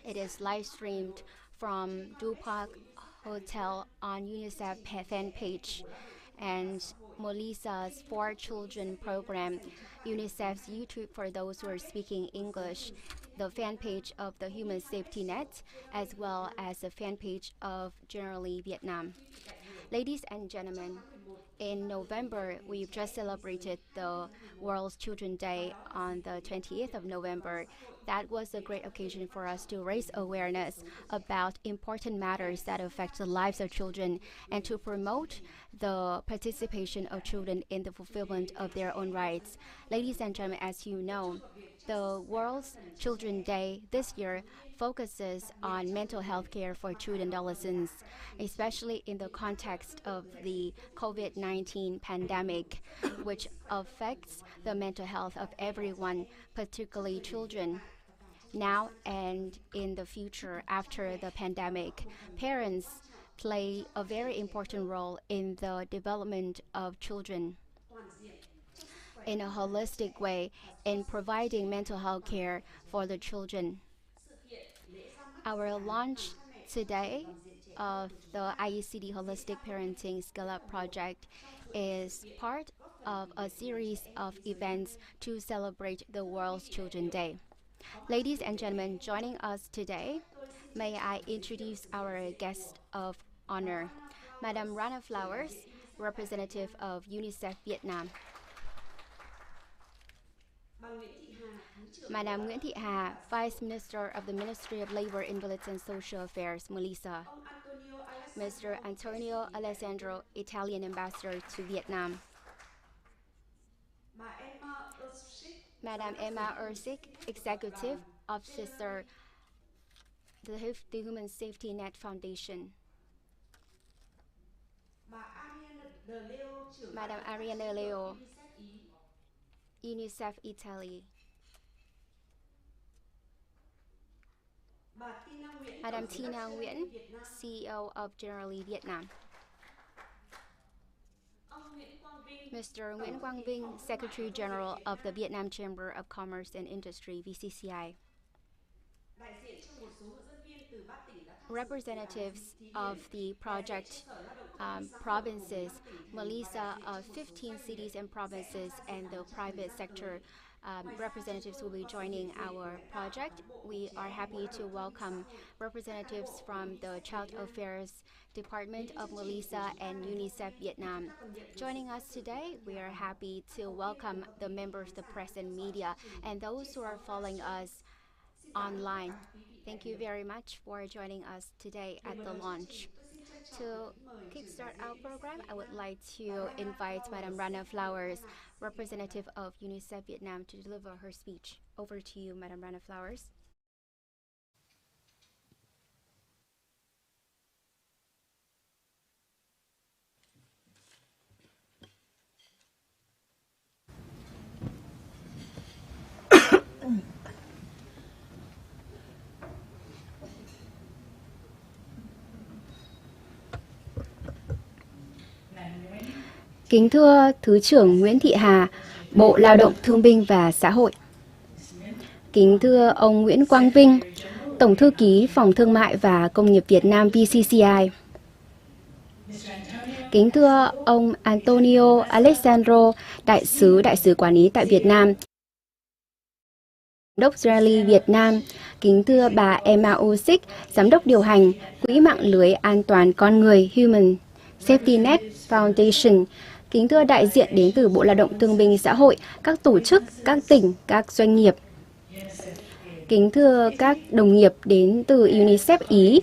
It is live streamed from Du Park Hotel on UNICEF fan page and Melissa's For Children program, UNICEF's YouTube for those who are speaking English, the fan page of the Human Safety Net, as well as the fan page of Generally Vietnam. Ladies and gentlemen, in November, we've just celebrated the World Children's Day on the 28th of November. That was a great occasion for us to raise awareness about important matters that affect the lives of children and to promote the participation of children in the fulfillment of their own rights. Ladies and gentlemen, as you know, the World Children's Day this year focuses on mental health care for children and adolescents, especially in the context of the COVID-19 pandemic, which affects the mental health of everyone, particularly children. Now and in the future after the pandemic, parents play a very important role in the development of children in a holistic way in providing mental health care for the children. Our launch today of the IECD Holistic Parenting Scale Up project is part of a series of events to celebrate the World Children's Day. Ladies and gentlemen, joining us today, may I introduce our guest of honor, Madam Rana Flowers, representative of UNICEF Vietnam. Madam Nguyễn Thị Hà, Vice Minister of the Ministry of Labor, Invalids and Social Affairs, Melissa. Mr. Antonio Alessandro, Italian Ambassador to Vietnam. Madam Emma Ursic, Executive Officer, the Human Safety Net Foundation. Madam Ariana Leo, UNICEF Italy. Madam Tina Nguyen, CEO of Generally Vietnam. Mr. Nguyễn Quang Vinh, Secretary General of the Vietnam Chamber of Commerce and Industry, VCCI. Representatives of the project provinces, Melissa of 15 cities and provinces, and the private sector representatives will be joining our project. We are happy to welcome representatives from the Child Affairs Department of Melissa and UNICEF Vietnam. Joining us today, we are happy to welcome the members of the press and media and those who are following us online. Thank you very much for joining us today at the launch. To kickstart our program, I would like to invite Madam Rana Flowers, representative of UNICEF Vietnam, to deliver her speech. Over to you, Madam Rana Flowers. Kính thưa Thứ trưởng Nguyễn Thị Hà, Bộ Lao động Thương binh và Xã hội. Kính thưa ông Nguyễn Quang Vinh, Tổng thư ký Phòng Thương mại và Công nghiệp Việt Nam VCCI. Kính thưa ông Antonio Alessandro, Đại sứ quản lý tại Việt Nam. Giám đốc Generally Việt Nam. Kính thưa bà Emma Ursic, Giám đốc điều hành Quỹ mạng lưới an toàn con người Human Safety Net Foundation. Kính thưa đại diện đến từ Bộ Lao động Thương binh Xã hội, các tổ chức, các tỉnh, các doanh nghiệp. Kính thưa các đồng nghiệp đến từ UNICEF Ý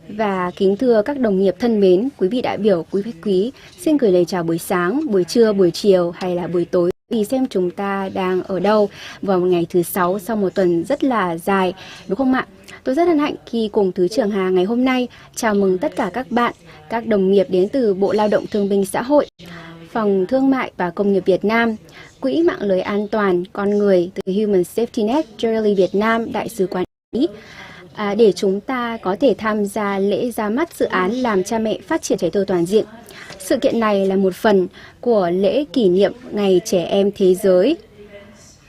và kính thưa các đồng nghiệp thân mến, quý vị đại biểu, quý khách quý, xin gửi lời chào buổi sáng, buổi trưa, buổi chiều hay là buổi tối. Vì xem chúng ta đang ở đâu vào một ngày thứ Sáu sau một tuần rất là dài, đúng không ạ? Tôi rất hân hạnh khi cùng Thứ trưởng Hà ngày hôm nay chào mừng tất cả các bạn, các đồng nghiệp đến từ Bộ Lao động Thương binh Xã hội, Phòng Thương mại và Công nghiệp Việt Nam, Quỹ mạng lưới an toàn con người từ Human Safety Net, Generally Việt Nam, Đại sứ quán Ý, để chúng ta có thể tham gia lễ ra mắt dự án làm cha mẹ phát triển trẻ thơ toàn diện. Sự kiện này là một phần của lễ kỷ niệm Ngày Trẻ Em Thế Giới,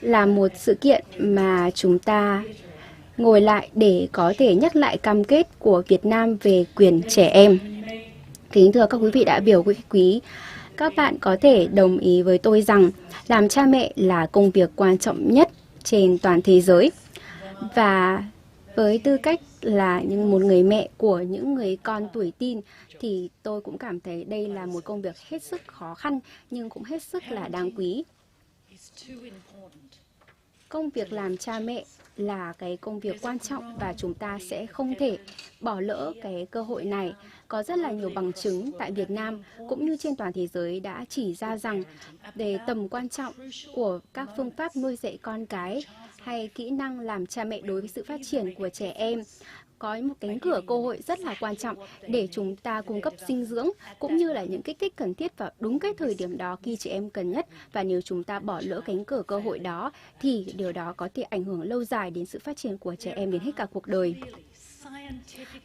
là một sự kiện mà chúng ta ngồi lại để có thể nhắc lại cam kết của Việt Nam về quyền trẻ em. Kính thưa các quý vị đại biểu quý, các bạn có thể đồng ý với tôi rằng làm cha mẹ là công việc quan trọng nhất trên toàn thế giới. Và với tư cách là một người mẹ của những người con tuổi teen thì tôi cũng cảm thấy đây là một công việc hết sức khó khăn nhưng cũng hết sức là đáng quý. Công việc làm cha mẹ là cái công việc quan trọng và chúng ta sẽ không thể bỏ lỡ cái cơ hội này. Có rất là nhiều bằng chứng tại Việt Nam cũng như trên toàn thế giới đã chỉ ra rằng về tầm quan trọng của các phương pháp nuôi dạy con cái hay kỹ năng làm cha mẹ đối với sự phát triển của trẻ em có một cánh cửa cơ hội rất là quan trọng để chúng ta cung cấp dinh dưỡng cũng như là những kích thích cần thiết vào đúng cái thời điểm đó khi trẻ em cần nhất. Và nếu chúng ta bỏ lỡ cánh cửa cơ hội đó thì điều đó có thể ảnh hưởng lâu dài đến sự phát triển của trẻ em đến hết cả cuộc đời.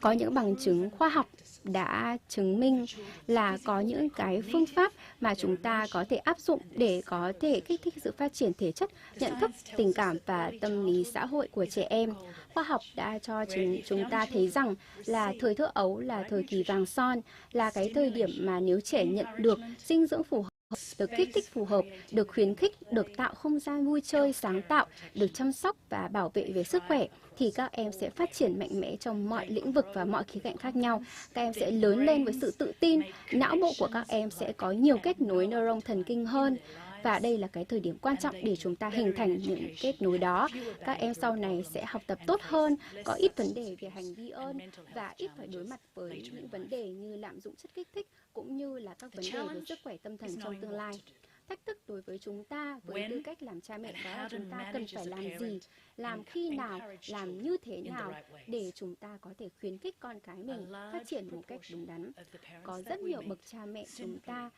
Có những bằng chứng khoa học đã chứng minh là có những cái phương pháp mà chúng ta có thể áp dụng để có thể kích thích sự phát triển thể chất, nhận thức, tình cảm và tâm lý xã hội của trẻ em. Khoa học đã cho chúng ta thấy rằng là thời thơ ấu là thời kỳ vàng son, là cái thời điểm mà nếu trẻ nhận được dinh dưỡng phù hợp, được kích thích phù hợp, được khuyến khích, được tạo không gian vui chơi sáng tạo, được chăm sóc và bảo vệ về sức khỏe, thì các em sẽ phát triển mạnh mẽ trong mọi lĩnh vực và mọi khía cạnh khác nhau. Các em sẽ lớn lên với sự tự tin, não bộ của các em sẽ có nhiều kết nối neuron thần kinh hơn. Và đây là cái thời điểm quan trọng để chúng ta hình thành những kết nối đó. Các em sau này sẽ học tập tốt hơn, có ít vấn đề về hành vi hơn và ít phải đối mặt với những vấn đề như lạm dụng chất kích thích cũng như là các vấn đề về sức khỏe tâm thần trong tương lai. Thách thức đối với chúng ta với tư cách làm cha mẹ đó là chúng ta cần phải làm gì, làm khi nào, làm như thế nào để chúng ta có thể khuyến khích con cái mình phát triển một cách đúng đắn. Có rất nhiều bậc cha mẹ chúng ta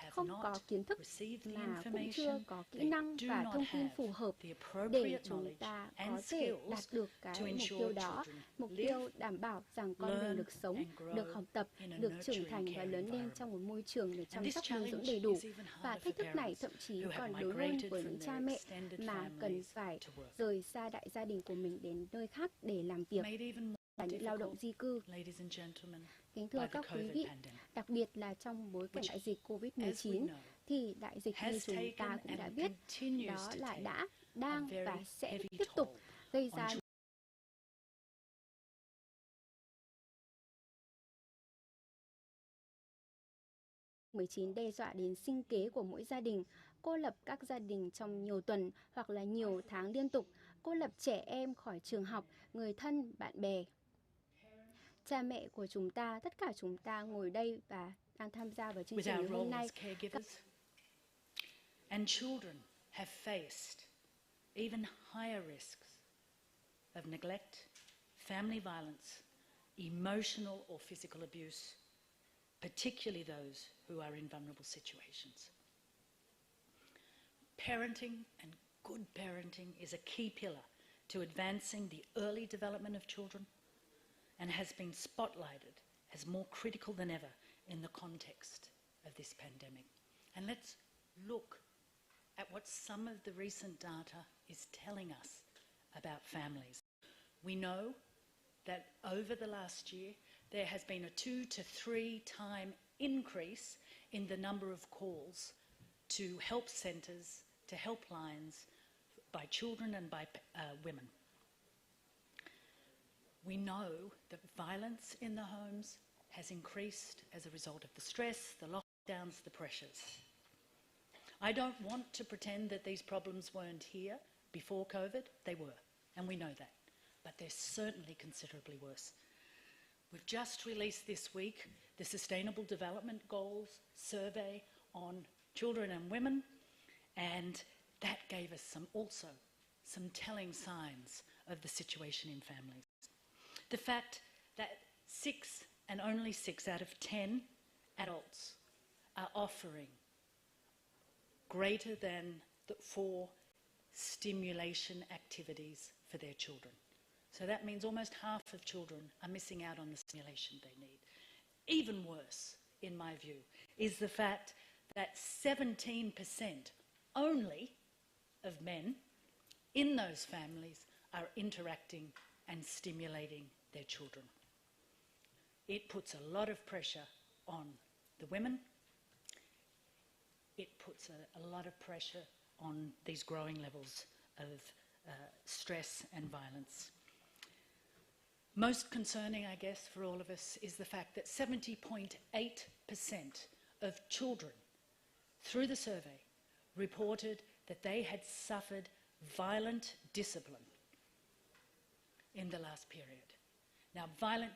không có kiến thức mà cũng chưa có kỹ năng và thông tin phù hợp để chúng ta có thể đạt được cái mục tiêu đó. Mục tiêu đảm bảo rằng con mình được sống, được học tập, được trưởng thành và lớn lên trong một môi trường được chăm sóc nuôi dưỡng đầy đủ. Và thách thức này thậm chí còn lớn hơn với những cha mẹ mà cần phải rời xa đại gia đình của mình đến nơi khác để làm việc và những lao động di cư. Kính thưa các quý vị, đặc biệt là trong bối cảnh đại dịch Covid-19 thì đại dịch như chúng ta cũng đã biết đó là đã, đang và sẽ tiếp tục gây ra COVID-19 đe dọa đến sinh kế của mỗi gia đình, cô lập các gia đình trong nhiều tuần hoặc là nhiều tháng liên tục, cô lập trẻ em khỏi trường học, người thân, bạn bè. Cha mẹ của chúng ta, tất cả chúng ta ngồi đây và đang tham gia vào chương trình ngày hôm nay. And children have faced even higher risks of neglect, family violence, emotional or physical abuse, particularly those who are in vulnerable situations. Parenting and good parenting is a key pillar to advancing the early development of children and has been spotlighted as more critical than ever in the context of this pandemic. And let's look at what some of the recent data is telling us about families. We know that over the last year, there has been a 2 to 3 time increase in the number of calls to help centres, to helplines by children and by women. We know that violence in the homes has increased as a result of the stress, the lockdowns, the pressures. I don't want to pretend that these problems weren't here before COVID. They were, and we know that. But they're certainly considerably worse. We've just released this week the Sustainable Development Goals survey on children and women, and that gave us some telling signs of the situation in families. The fact that 6 and only 6 out of 10 adults are offering greater than 4 stimulation activities for their children. So that means almost half of children are missing out on the stimulation they need. Even worse, in my view, is the fact that 17% only of men in those families are interacting and stimulating their children. It puts a lot of pressure on the women. It puts a lot of pressure on these growing levels of stress and violence. Most concerning, I guess, for all of us is the fact that 70.8% of children through the survey reported that they had suffered violent discipline in the last period. Now, violent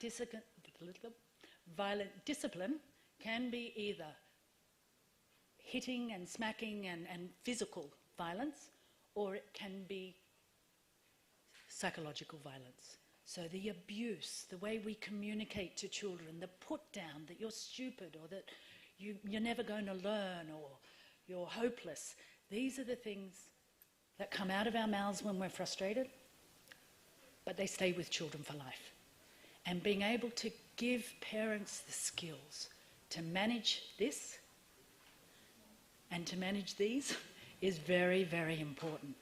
discipline can be either hitting and smacking and physical violence, or it can be psychological violence. So the abuse, the way we communicate to children, the put down that you're stupid or that you're never going to learn or you're hopeless, these are the things that come out of our mouths when we're frustrated, but they stay with children for life. And being able to give parents the skills to manage this and to manage these is very, very important.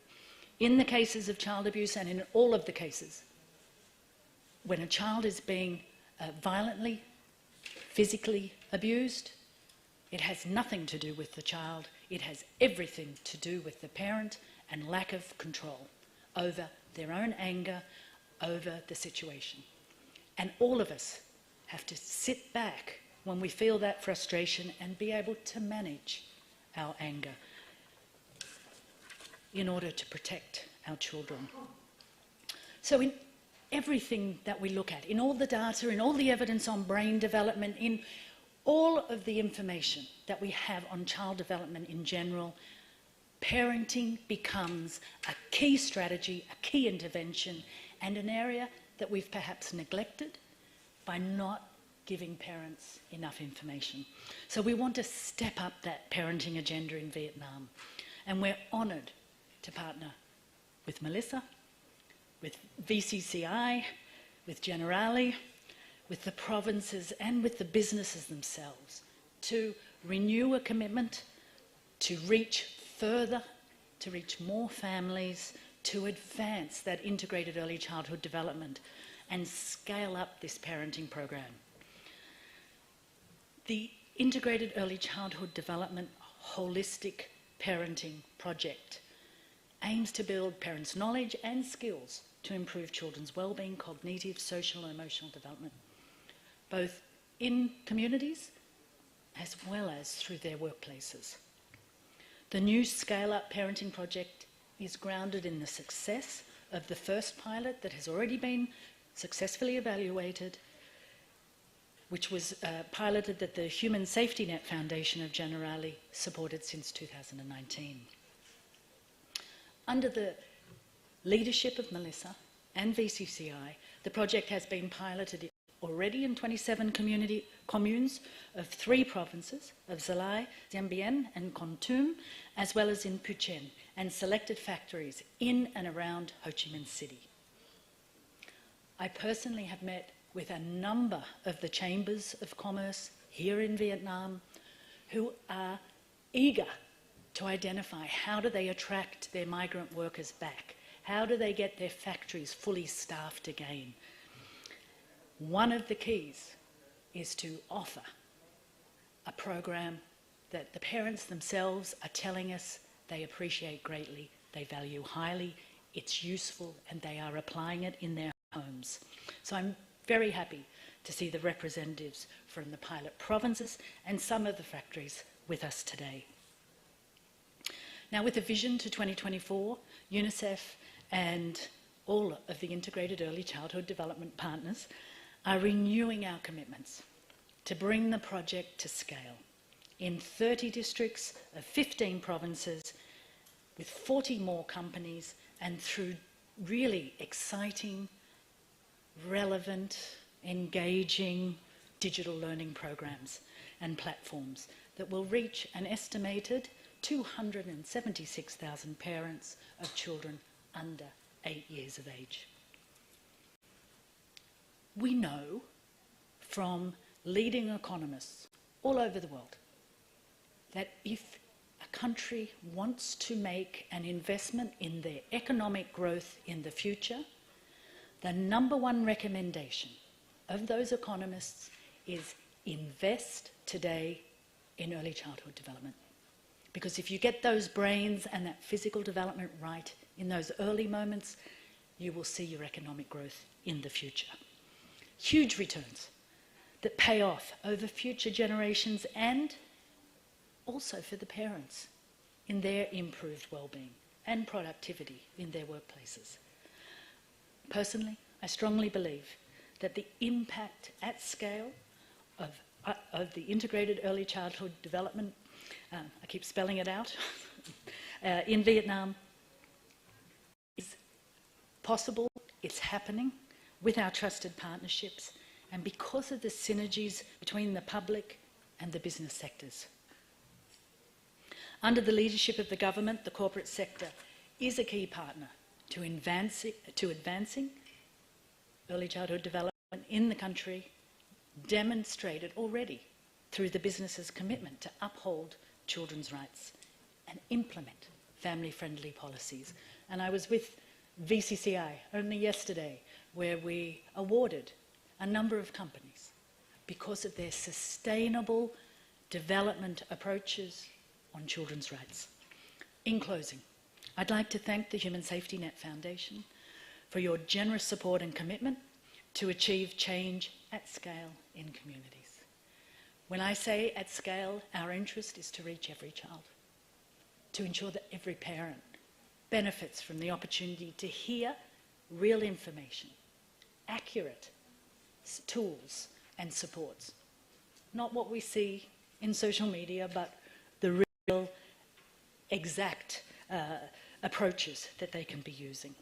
In the cases of child abuse and in all of the cases, when a child is being violently, physically abused, it has nothing to do with the child. It has everything to do with the parent and lack of control over their own anger, over the situation. And all of us have to sit back when we feel that frustration and be able to manage our anger in order to protect our children. So in everything that we look at, in all the data, in all the evidence on brain development, in all of the information that we have on child development in general, parenting becomes a key strategy, a key intervention, and an area that we've perhaps neglected by not giving parents enough information. So we want to step up that parenting agenda in Vietnam, and we're honoured to partner with Melissa, with VCCI, with Generali, with the provinces and with the businesses themselves to renew a commitment to reach further, to reach more families, to advance that integrated early childhood development and scale up this parenting program. The Integrated Early Childhood Development Holistic Parenting Project aims to build parents' knowledge and skills to improve children's well-being, cognitive, social and emotional development, both in communities as well as through their workplaces. The new Scale-Up Parenting Project is grounded in the success of the first pilot that has already been successfully evaluated, which was piloted at the Human Safety Net Foundation of Generali, supported since 2019. Under the leadership of Melissa and VCCI, the project has been piloted already in 27 communes of 3 provinces of Zalai, Dien Bien and Kon Tum, as well as in Phu Chen, and selected factories in and around Ho Chi Minh City. I personally have met with a number of the chambers of commerce here in Vietnam who are eager to identify how do they attract their migrant workers back, how do they get their factories fully staffed again. One of the keys is to offer a program that the parents themselves are telling us they appreciate greatly, they value highly, it's useful, and they are applying it in their homes. So I'm very happy to see the representatives from the pilot provinces and some of the factories with us today. Now, with a vision to 2024, UNICEF and all of the integrated early childhood development partners are renewing our commitments to bring the project to scale in 30 districts of 15 provinces with 40 more companies and through really exciting, relevant, engaging digital learning programs and platforms that will reach an estimated 276,000 parents of children under 8 years of age. We know from leading economists all over the world that if a country wants to make an investment in their economic growth in the future, the number one recommendation of those economists is invest today in early childhood development. Because if you get those brains and that physical development right in those early moments, you will see your economic growth in the future. Huge returns that pay off over future generations and also for the parents in their improved well-being and productivity in their workplaces. Personally, I strongly believe that the impact at scale of the integrated early childhood development, I keep spelling it out, in Vietnam is possible, it's happening with our trusted partnerships and because of the synergies between the public and the business sectors. Under the leadership of the government, the corporate sector is a key partner to advancing early childhood development in the country, demonstrated already through the business's commitment to uphold children's rights and implement family-friendly policies. And I was with VCCI only yesterday, where we awarded a number of companies because of their sustainable development approaches on children's rights. In closing, I'd like to thank the Human Safety Net Foundation for your generous support and commitment to achieve change at scale in communities. When I say at scale, our interest is to reach every child, to ensure that every parent benefits from the opportunity to hear real information, accurate tools and supports. Not what we see in social media, but the real, exact approaches that they can be using.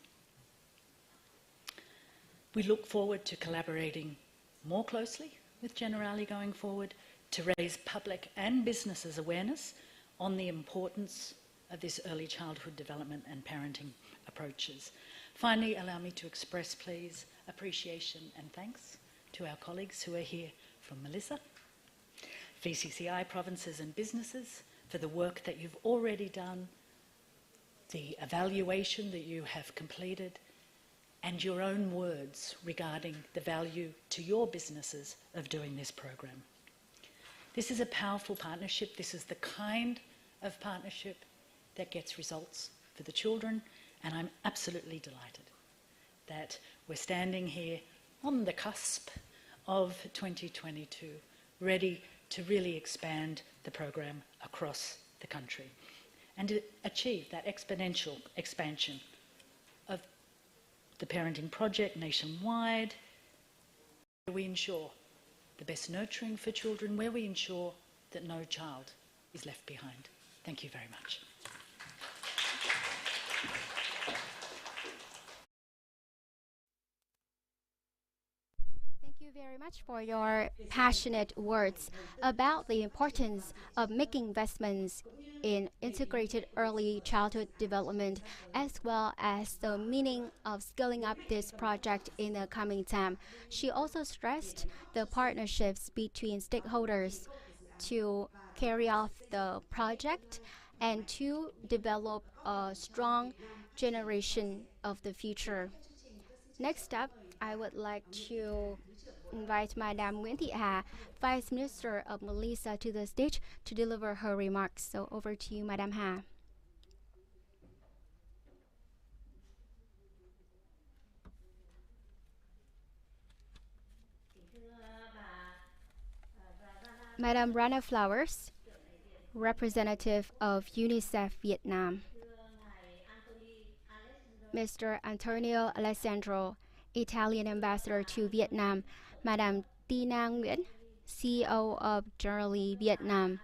We look forward to collaborating more closely with Generali going forward to raise public and businesses' awareness on the importance of this early childhood development and parenting approaches. Finally, allow me to express, please, appreciation and thanks to our colleagues who are here from Melissa, VCCI provinces and businesses for the work that you've already done, the evaluation that you have completed, and your own words regarding the value to your businesses of doing this program. This is a powerful partnership. This is the kind of partnership that gets results for the children, and I'm absolutely delighted that we're standing here on the cusp of 2022, ready to really expand the program across the country and to achieve that exponential expansion of the parenting project nationwide, where we ensure the best nurturing for children, where we ensure that no child is left behind. Thank you very much. Thank you very much for your passionate words about the importance of making investments in integrated early childhood development, as well as the meaning of scaling up this project in the coming time. She also stressed the partnerships between stakeholders to carry out the project and to develop a strong generation of the future. Next up, I would like to invite Madam Nguyễn Thị Hà, Vice Minister of Malaysia, to the stage to deliver her remarks. So over to you, Madam Hà. Madam Rana Flowers, representative of UNICEF Vietnam. Mr. Antonio Alessandro, Italian ambassador to Vietnam. Madam Tina Nguyen, CEO of Generali Vietnam.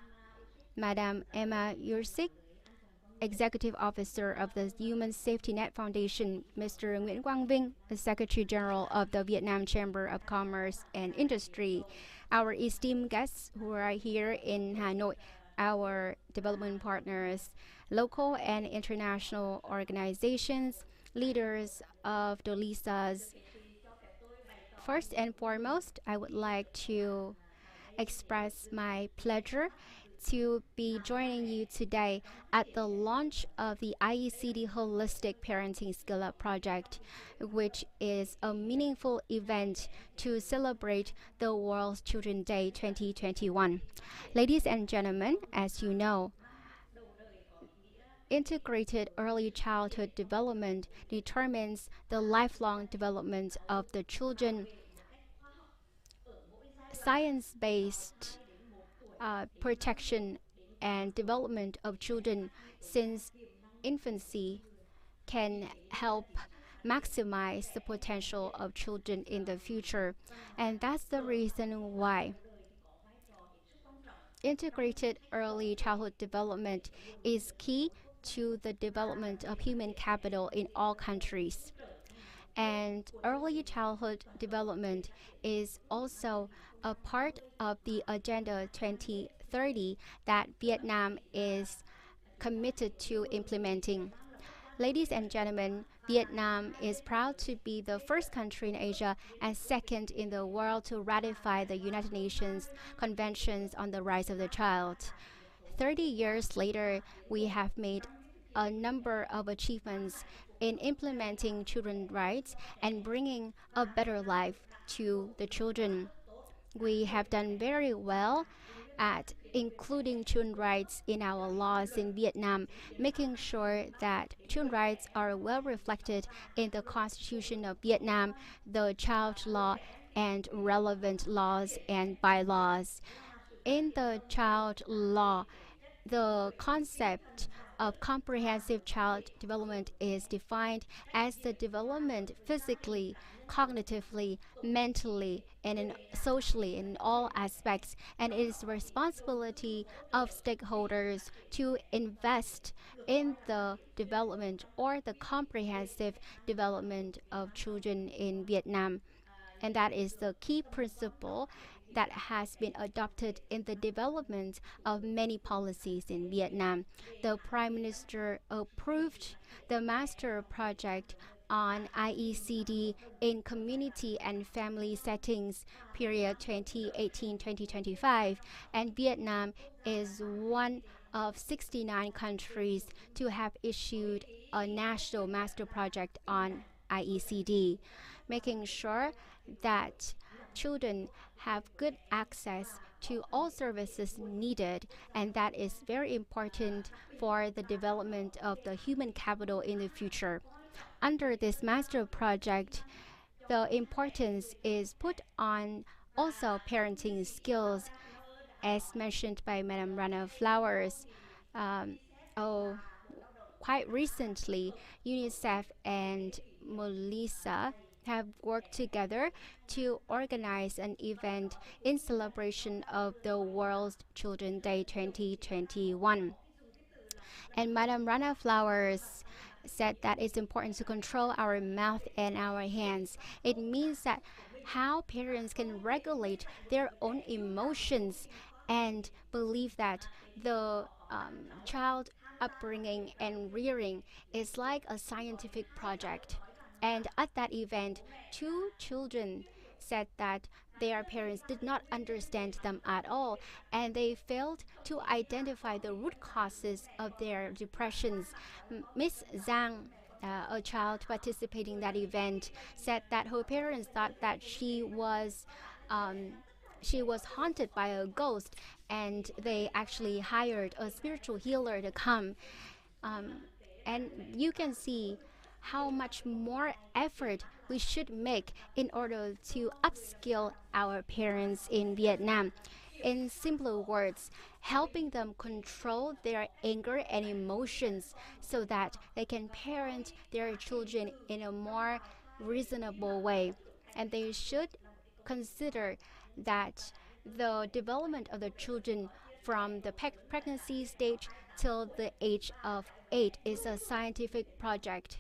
Madam Emma Yursik, Executive Officer of the Human Safety Net Foundation. Mr. Nguyễn Quang Vinh, the Secretary General of the Vietnam Chamber of Commerce and Industry. Our esteemed guests who are here in Hanoi, our development partners, local and international organizations, leaders of DOLISAs. First and foremost, I would like to express my pleasure to be joining you today at the launch of the IECD Holistic Parenting Skill Up project, which is a meaningful event to celebrate the World Children's Day 2021. Ladies and gentlemen, as you know, integrated early childhood development determines the lifelong development of the children. Science based protection and development of children since infancy can help maximize the potential of children in the future. And that's the reason why integrated early childhood development is key to the development of human capital in all countries. And early childhood development is also a part of the Agenda 2030 that Vietnam is committed to implementing. Ladies and gentlemen, Vietnam is proud to be the first country in Asia and second in the world to ratify the United Nations Conventions on the Rights of the Child. 30 years later, we have made a number of achievements in implementing children's rights and bringing a better life to the children. We have done very well at including children's rights in our laws in Vietnam, making sure that children's rights are well reflected in the Constitution of Vietnam, the child law, and relevant laws and bylaws. In the child law, the concept of comprehensive child development is defined as the development physically, cognitively, mentally, and socially in all aspects, and it is the responsibility of stakeholders to invest in the development or the comprehensive development of children in Vietnam. And that is the key principle that has been adopted in the development of many policies in Vietnam. The Prime Minister approved the master project on IECD in community and family settings period 2018-2025, and Vietnam is one of 69 countries to have issued a national master project on IECD, making sure that children have good access to all services needed, and that is very important for the development of the human capital in the future. Under this master project, the importance is put on also parenting skills, as mentioned by Madam Rana Flowers. Um, oh, Quite recently, UNICEF and Molisa have worked together to organize an event in celebration of the World Children's Day 2021. And Madam Rana Flowers said that it's important to control our mouth and our hands. It means that how parents can regulate their own emotions and believe that the child upbringing and rearing is like a scientific project. And at that event, two children said that their parents did not understand them at all, and they failed to identify the root causes of their depressions. Miss Zhang, a child participating in that event, said that her parents thought that she was haunted by a ghost, and they actually hired a spiritual healer to come. Um, and you can see how much more effort we should make in order to upskill our parents in Vietnam. In simpler words, helping them control their anger and emotions so that they can parent their children in a more reasonable way. And they should consider that the development of the children from the pregnancy stage till the age of 8 is a scientific project.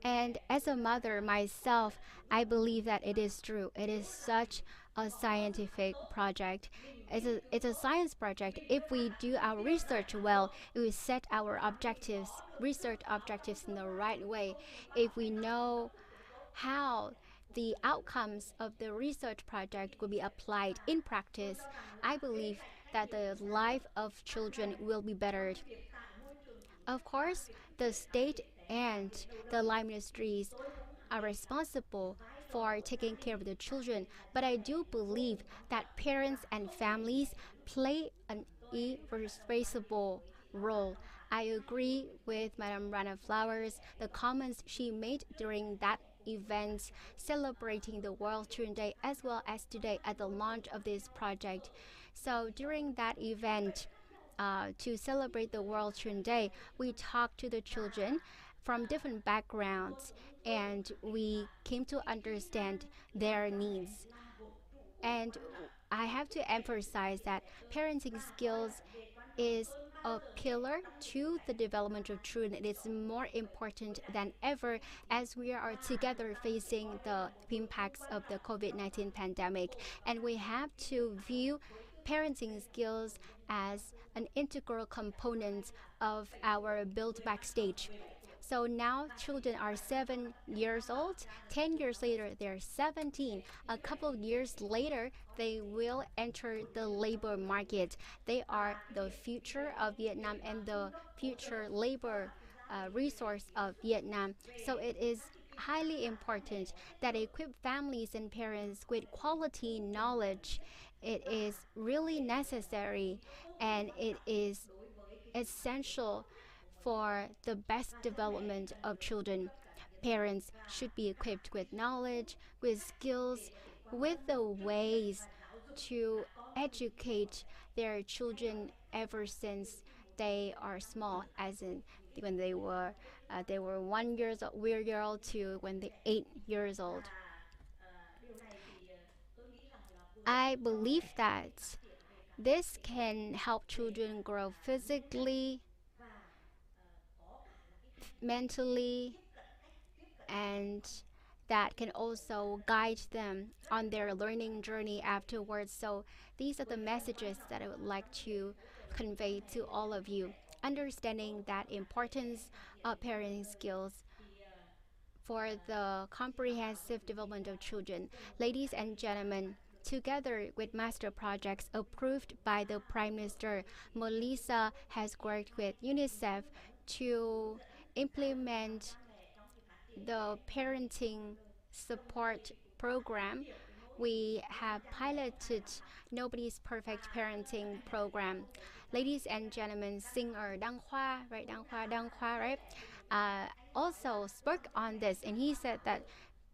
And as a mother myself, I believe that it is true. It is such a scientific project. It's a science project. If we do our research well, if we set our objectives, research objectives in the right way, if we know how the outcomes of the research project will be applied in practice, I believe that the life of children will be bettered. Of course, the state and the life ministries are responsible for taking care of the children, but I do believe that parents and families play an irreplaceable role. I agree with Madame Rana Flowers, the comments she made during that event celebrating the World Children's Day as well as today at the launch of this project. So during that event, to celebrate the World Children's Day, we talked to the children from different backgrounds and we came to understand their needs. And I have to emphasize that parenting skills is a pillar to the development of children. It is more important than ever as we are together facing the impacts of the COVID-19 pandemic. And we have to view parenting skills as an integral component of our build back stage. So now children are 7 years old. 10 years later, they're 17. A couple of years later, they will enter the labor market. They are the future of Vietnam and the future labor resource of Vietnam. So it is highly important that equip families and parents with quality knowledge. It is really necessary and it is essential for the best development of children. Parents should be equipped with knowledge, with skills, with the ways to educate their children ever since they are small, as in when they were 1 year old to when they 8 years old. I believe that this can help children grow physically, mentally, and that can also guide them on their learning journey afterwards. So, these are the messages that I would like to convey to all of you. Understanding that importance of parenting skills for the comprehensive development of children. Ladies and gentlemen, together with master projects approved by the Prime Minister, Melissa has worked with UNICEF to implement the parenting support program. We have piloted Nobody's Perfect Parenting program. Ladies and gentlemen, singer Dang Hua, right? Dang Hua, right? Also spoke on this, and he said that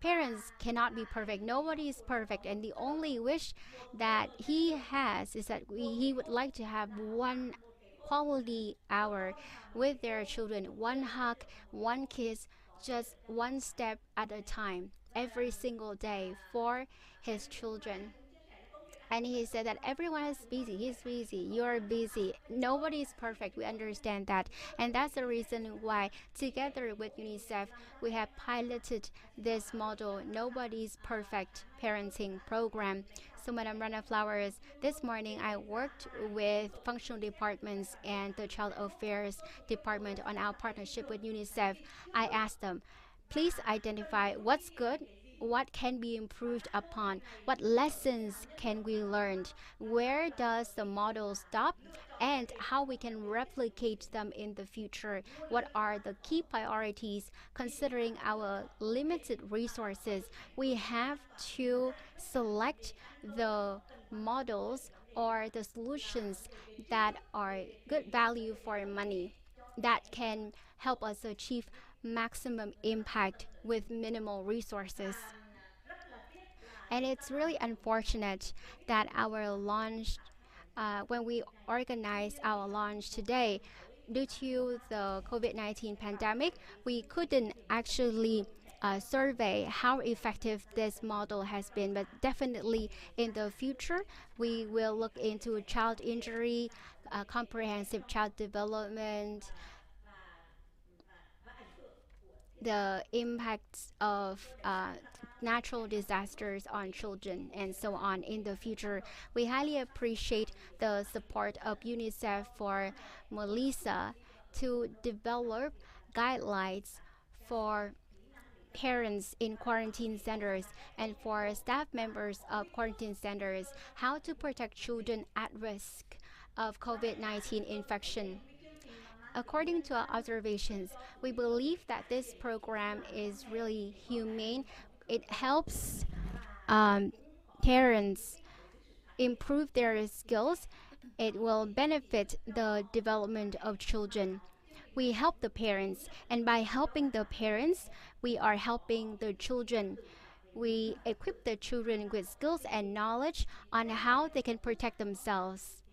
parents cannot be perfect. Nobody is perfect, and the only wish that he has is that he would like to have one quality hour with their children, one hug, one kiss, just one step at a time, every single day for his children. And he said that everyone is busy. He's busy. You're busy. Nobody is perfect. We understand that. And that's the reason why, together with UNICEF, we have piloted this model, Nobody's Perfect Parenting Program. So, Madam Rana Flowers, this morning I worked with functional departments and the Child Affairs Department on our partnership with UNICEF. I asked them, please identify what's good, what can be improved upon, what lessons can we learn, where does the model stop, and how we can replicate them in the future. What are the key priorities considering our limited resources? We have to select the models or the solutions that are good value for money, that can help us achieve maximum impact with minimal resources. And it's really unfortunate that our launch, when we organized our launch today, due to the COVID-19 pandemic, we couldn't actually survey how effective this model has been. But definitely in the future, we will look into child injury, comprehensive child development, the impacts of natural disasters on children, and so on in the future. We highly appreciate the support of UNICEF for Melissa to develop guidelines for parents in quarantine centers and for staff members of quarantine centers how to protect children at risk of COVID-19 infection. According to our observations, we believe that this program is really humane. It helps um, parents improve their skills. It will benefit the development of children. We help the parents, and by helping the parents, we are helping the children. We equip the children with skills and knowledge on how they can protect themselves.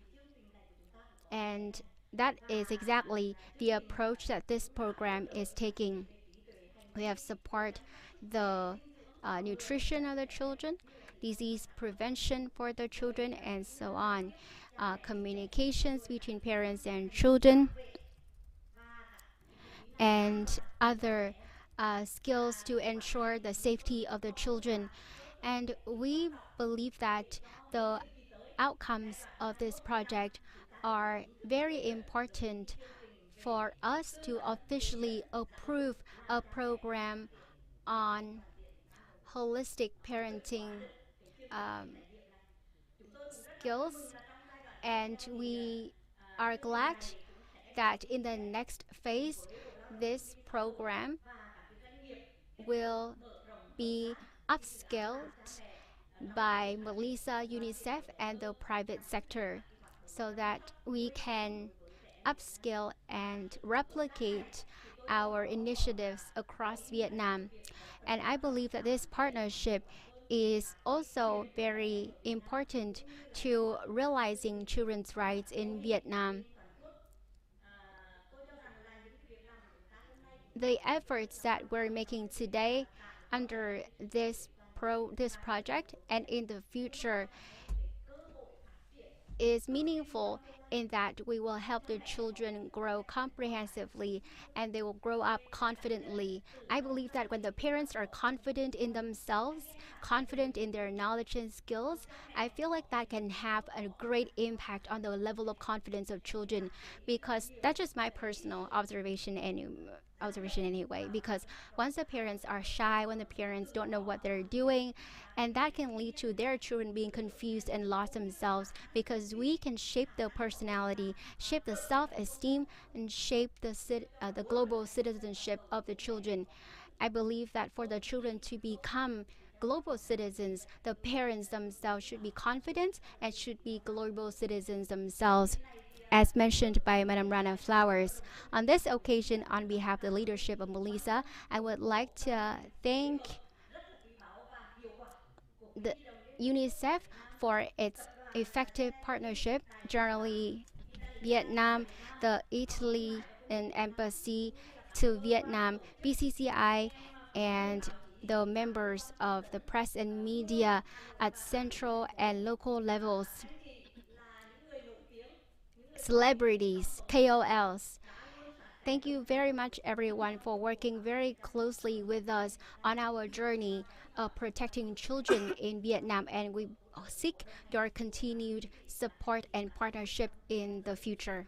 And that is exactly the approach that this program is taking. We have support the nutrition of the children, disease prevention for the children, and so on. Communications between parents and children, and other skills to ensure the safety of the children. And we believe that the outcomes of this project are very important for us to officially approve a program on holistic parenting um, skills. And we are glad that in the next phase, this program will be upscaled by Melissa, UNICEF, and the private sector so that we can upscale and replicate our initiatives across Vietnam. And I believe that this partnership is also very important to realizing children's rights in Vietnam. The efforts that we're making today under this project and in the future is meaningful in that we will help the children grow comprehensively and they will grow up confidently. I believe that when the parents are confident in themselves, confident in their knowledge and skills, I feel like that can have a great impact on the level of confidence of children, because that's just my personal observation anyway, because once the parents are shy, when the parents don't know what they're doing, and that can lead to their children being confused and lost themselves, because we can shape the personality, shape the self-esteem, and shape the global citizenship of the children. I believe that for the children to become global citizens, the parents themselves should be confident and should be global citizens themselves, as mentioned by Madam Rana Flowers. On this occasion, on behalf of the leadership of Melissa, I would like to thank the UNICEF for its effective partnership, generally Vietnam, the Italy and embassy to Vietnam, BCCI, and the members of the press and media at central and local levels, celebrities, KOLs. Thank you very much, everyone, for working very closely with us on our journey of protecting children in Vietnam, and we seek your continued support and partnership in the future.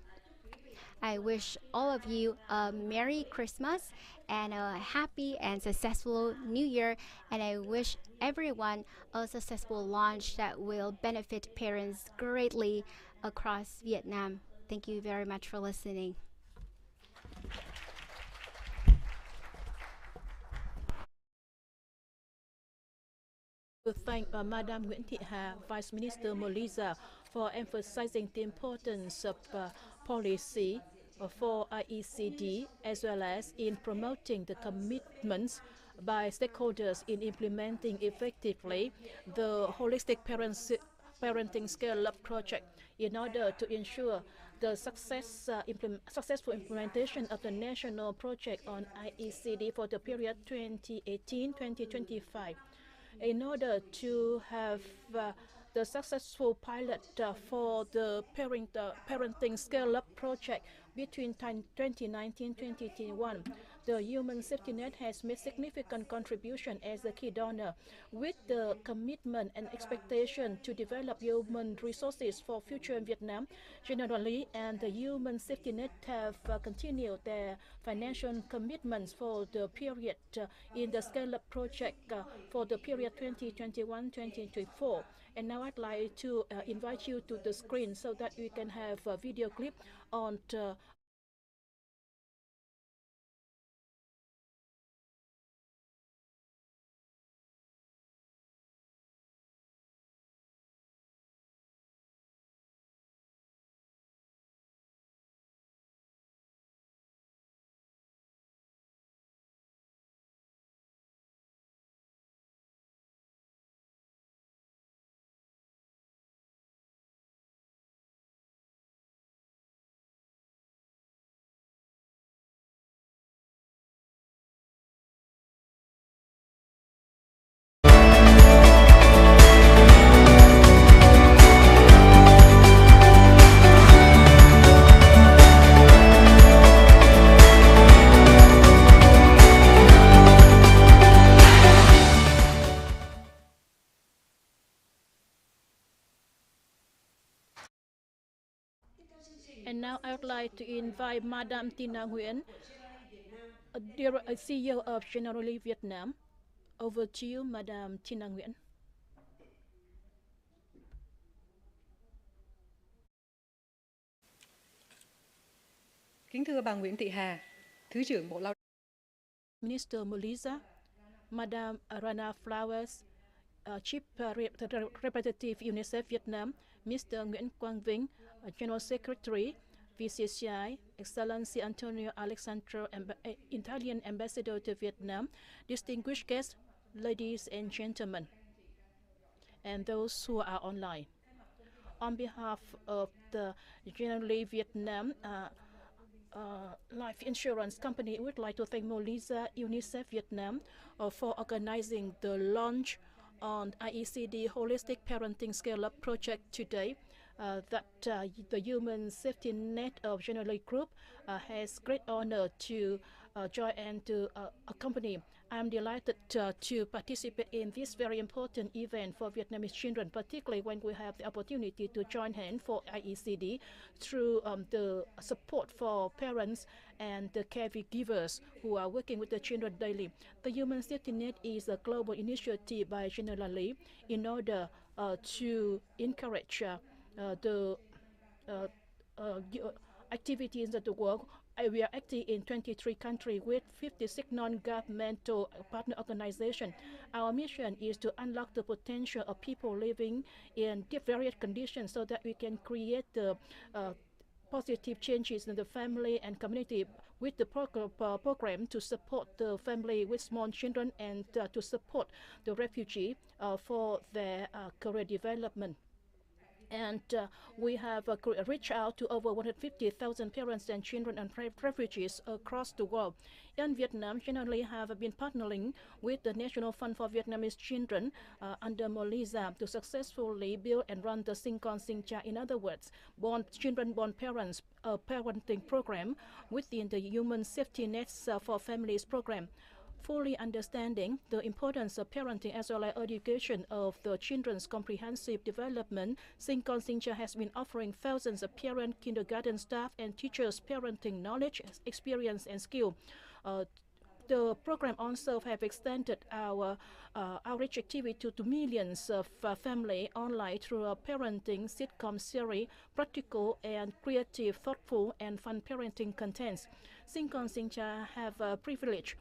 I wish all of you a Merry Christmas and a happy and successful New Year, and I wish everyone a successful launch that will benefit parents greatly across Vietnam. Thank you very much for listening. To thank Madam Nguyễn Thị Hà, Vice Minister Melissa, for emphasizing the importance of policy for IECD, as well as in promoting the commitments by stakeholders in implementing effectively the holistic parenting scale-up project in order to ensure the successful implementation of the national project on IECD for the period 2018-2025. In order to have the successful pilot for the parenting scale-up project between 2019-2021, The Human Safety Net has made significant contribution as a key donor with the commitment and expectation to develop human resources for future in Vietnam generally, and the Human Safety Net have continued their financial commitments for the period in the scale-up project for the period 2021-2024. And now I'd like to invite you to the screen so that we can have a video clip on And now I would like to invite Madam Tina Nguyen, CEO of Generali Vietnam. Over to you, Madam Tina Nguyen. Kính thưa bà Nguyễn Thị Hà, Thứ trưởng Bộ Lao động. Minister Molisa, Madam Rana Flowers, Chief Representative UNICEF Vietnam, Mr. Nguyễn Quang Vinh, General Secretary, VCCI, Excellency Antonio Alexandro, Italian Ambassador to Vietnam, distinguished guests, ladies and gentlemen, and those who are online. On behalf of the Generali Vietnam life insurance company, we would like to thank Molisa UNICEF Vietnam for organizing the launch on IECD Holistic Parenting Scale-Up project today. The Human Safety Net of Generali Group has great honor to join and to accompany. I'm delighted to participate in this very important event for Vietnamese children, particularly when we have the opportunity to join hands for IECD through the support for parents and the caregivers who are working with the children daily. The Human Safety Net is a global initiative by Generali in order to encourage the activities of the world. We are active in 23 countries with 56 non-governmental partner organizations. Our mission is to unlock the potential of people living in various conditions so that we can create the positive changes in the family and community with the program to support the family with small children and to support the refugee for their career development. And we have reached out to over 150,000 parents and children and refugees across the world. In Vietnam, generally have been partnering with the National Fund for Vietnamese Children under Molisa to successfully build and run the Sinh Con Sinh Cha, in other words, born children, born parents parenting program within the Human Safety Nets for Families program. Fully understanding the importance of parenting as well as education of the children's comprehensive development, Sinh Con Sinh Cha has been offering thousands of parent, kindergarten staff, and teachers parenting knowledge, experience, and skill. The program also have extended our outreach activity to millions of family online through a parenting sitcom series, practical and creative, thoughtful, and fun parenting contents. Sinh Con Sinh Cha have a privilege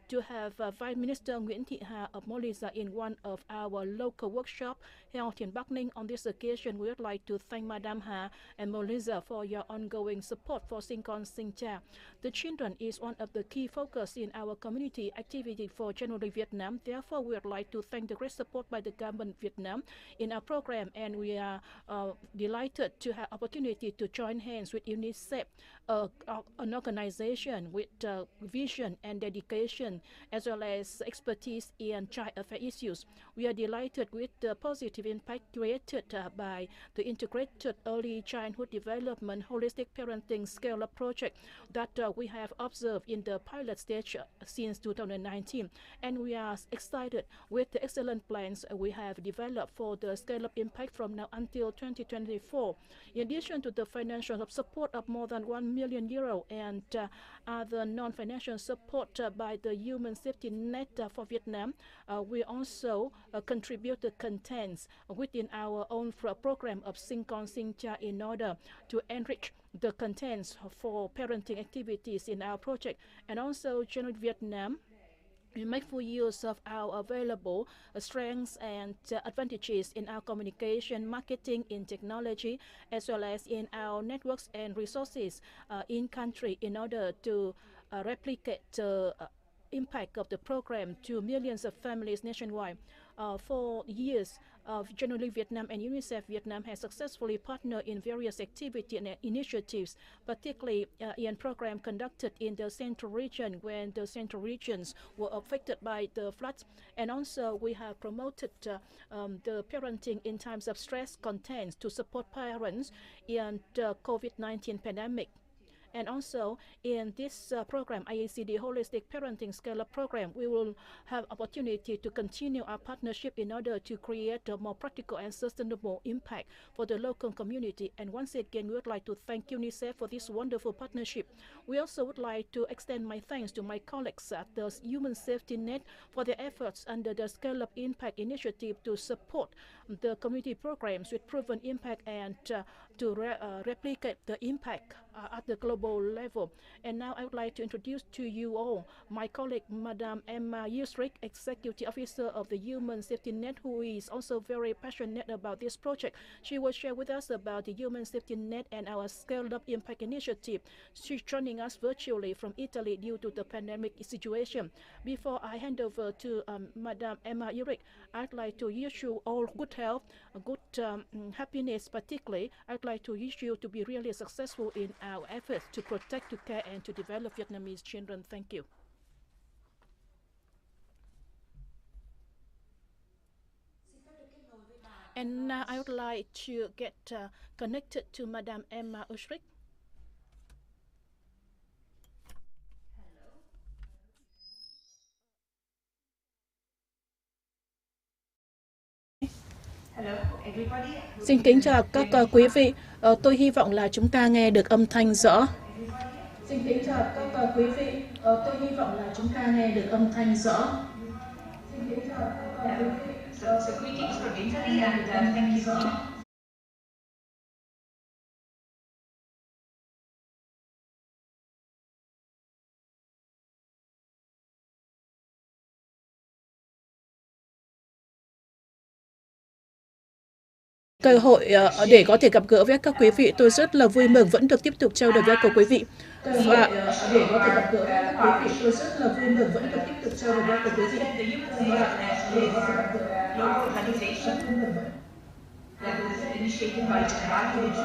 to have Vice Minister Nguyễn Thị Hà of Molisa in one of our local workshops held in Bắc Ninh. On this occasion, we would like to thank Madam Hà and Molisa for your ongoing support for Sinh Con Sinh Cha. The children is one of the key focus in our community activity for Generali Vietnam. Therefore, we would like to thank the great support by the government of Vietnam in our program, and we are delighted to have opportunity to join hands with UNICEF, an organization with vision and dedication education, as well as expertise in child affairs issues. We are delighted with the positive impact created by the Integrated Early Childhood Development Holistic Parenting Scale-up project that we have observed in the pilot stage since 2019. And we are excited with the excellent plans we have developed for the scale-up impact from now until 2024. In addition to the financial support of more than €1 million and other non-financial support by the Human Safety Net for Vietnam, we also contribute the contents within our own program of Sinh Con Sinh Cha in order to enrich the contents for parenting activities in our project. And also, General Vietnam, we make full use of our available strengths and advantages in our communication, marketing, in technology, as well as in our networks and resources in country in order to replicate the impact of the program to millions of families nationwide. For years, Generally Vietnam and UNICEF Vietnam has successfully partnered in various activities and initiatives, particularly in programs conducted in the central region when the central regions were affected by the floods. And also we have promoted the parenting in times of stress contents to support parents in the COVID-19 pandemic. And also in this program, IECD Holistic Parenting Scale-up program, we will have opportunity to continue our partnership in order to create a more practical and sustainable impact for the local community. And once again, we would like to thank UNICEF for this wonderful partnership. We also would like to extend my thanks to my colleagues at the Human Safety Net for their efforts under the Scale-up Impact Initiative to support the community programs with proven impact and to replicate the impact at the global level. And now I would like to introduce to you all my colleague, Madam Emma Yusrik, Executive Officer of the Human Safety Net, who is also very passionate about this project. She will share with us about the Human Safety Net and our Scaled-up Impact Initiative. She's joining us virtually from Italy due to the pandemic situation. Before I hand over to Madam Emma Yusrik, I'd like to wish you all good health, good happiness particularly. I'd like to wish you to be really successful in our efforts to protect, to care, and to develop Vietnamese children. Thank you. And now I would like to get connected to Madam Emma Ushrik. Xin kính chào các quý vị. Tôi hy vọng là chúng ta nghe được âm thanh rõ. Xin kính chào các quý vị. Tôi hy vọng là chúng ta nghe được âm thanh rõ. Xin kính chào các quý vị. So greetings from Italy and thank you. Cơ hội để có thể gặp gỡ với các quý vị, tôi rất là vui mừng vẫn được tiếp tục trao đổi với các quý vị. Và để có thể gặp gỡ với các quý vị, tôi rất là vui mừng vẫn được tiếp tục trao đổi với các quý vị. Và để có thể gặp gỡ global organization that is initiated by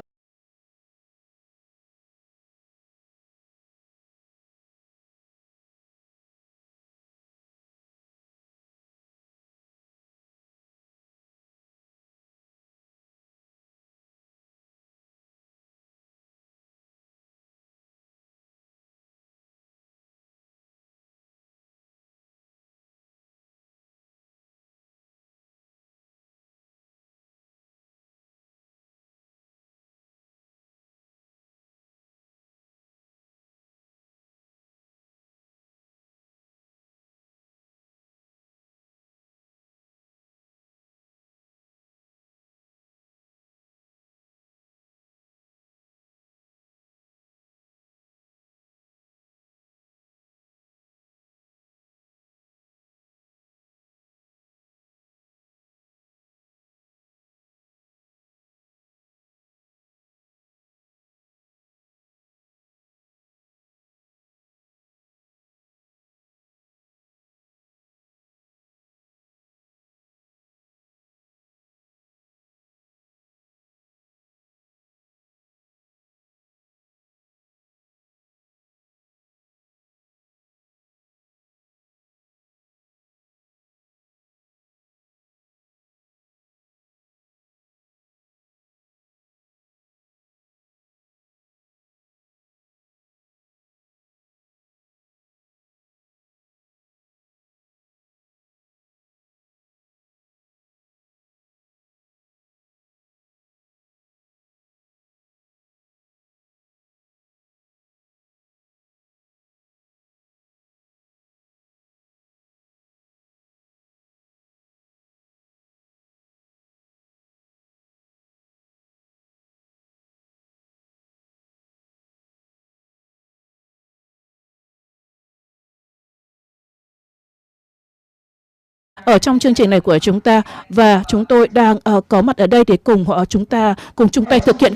ở trong chương trình này của chúng ta, và chúng tôi đang có mặt ở đây để cùng chúng ta cùng chung tay thực hiện.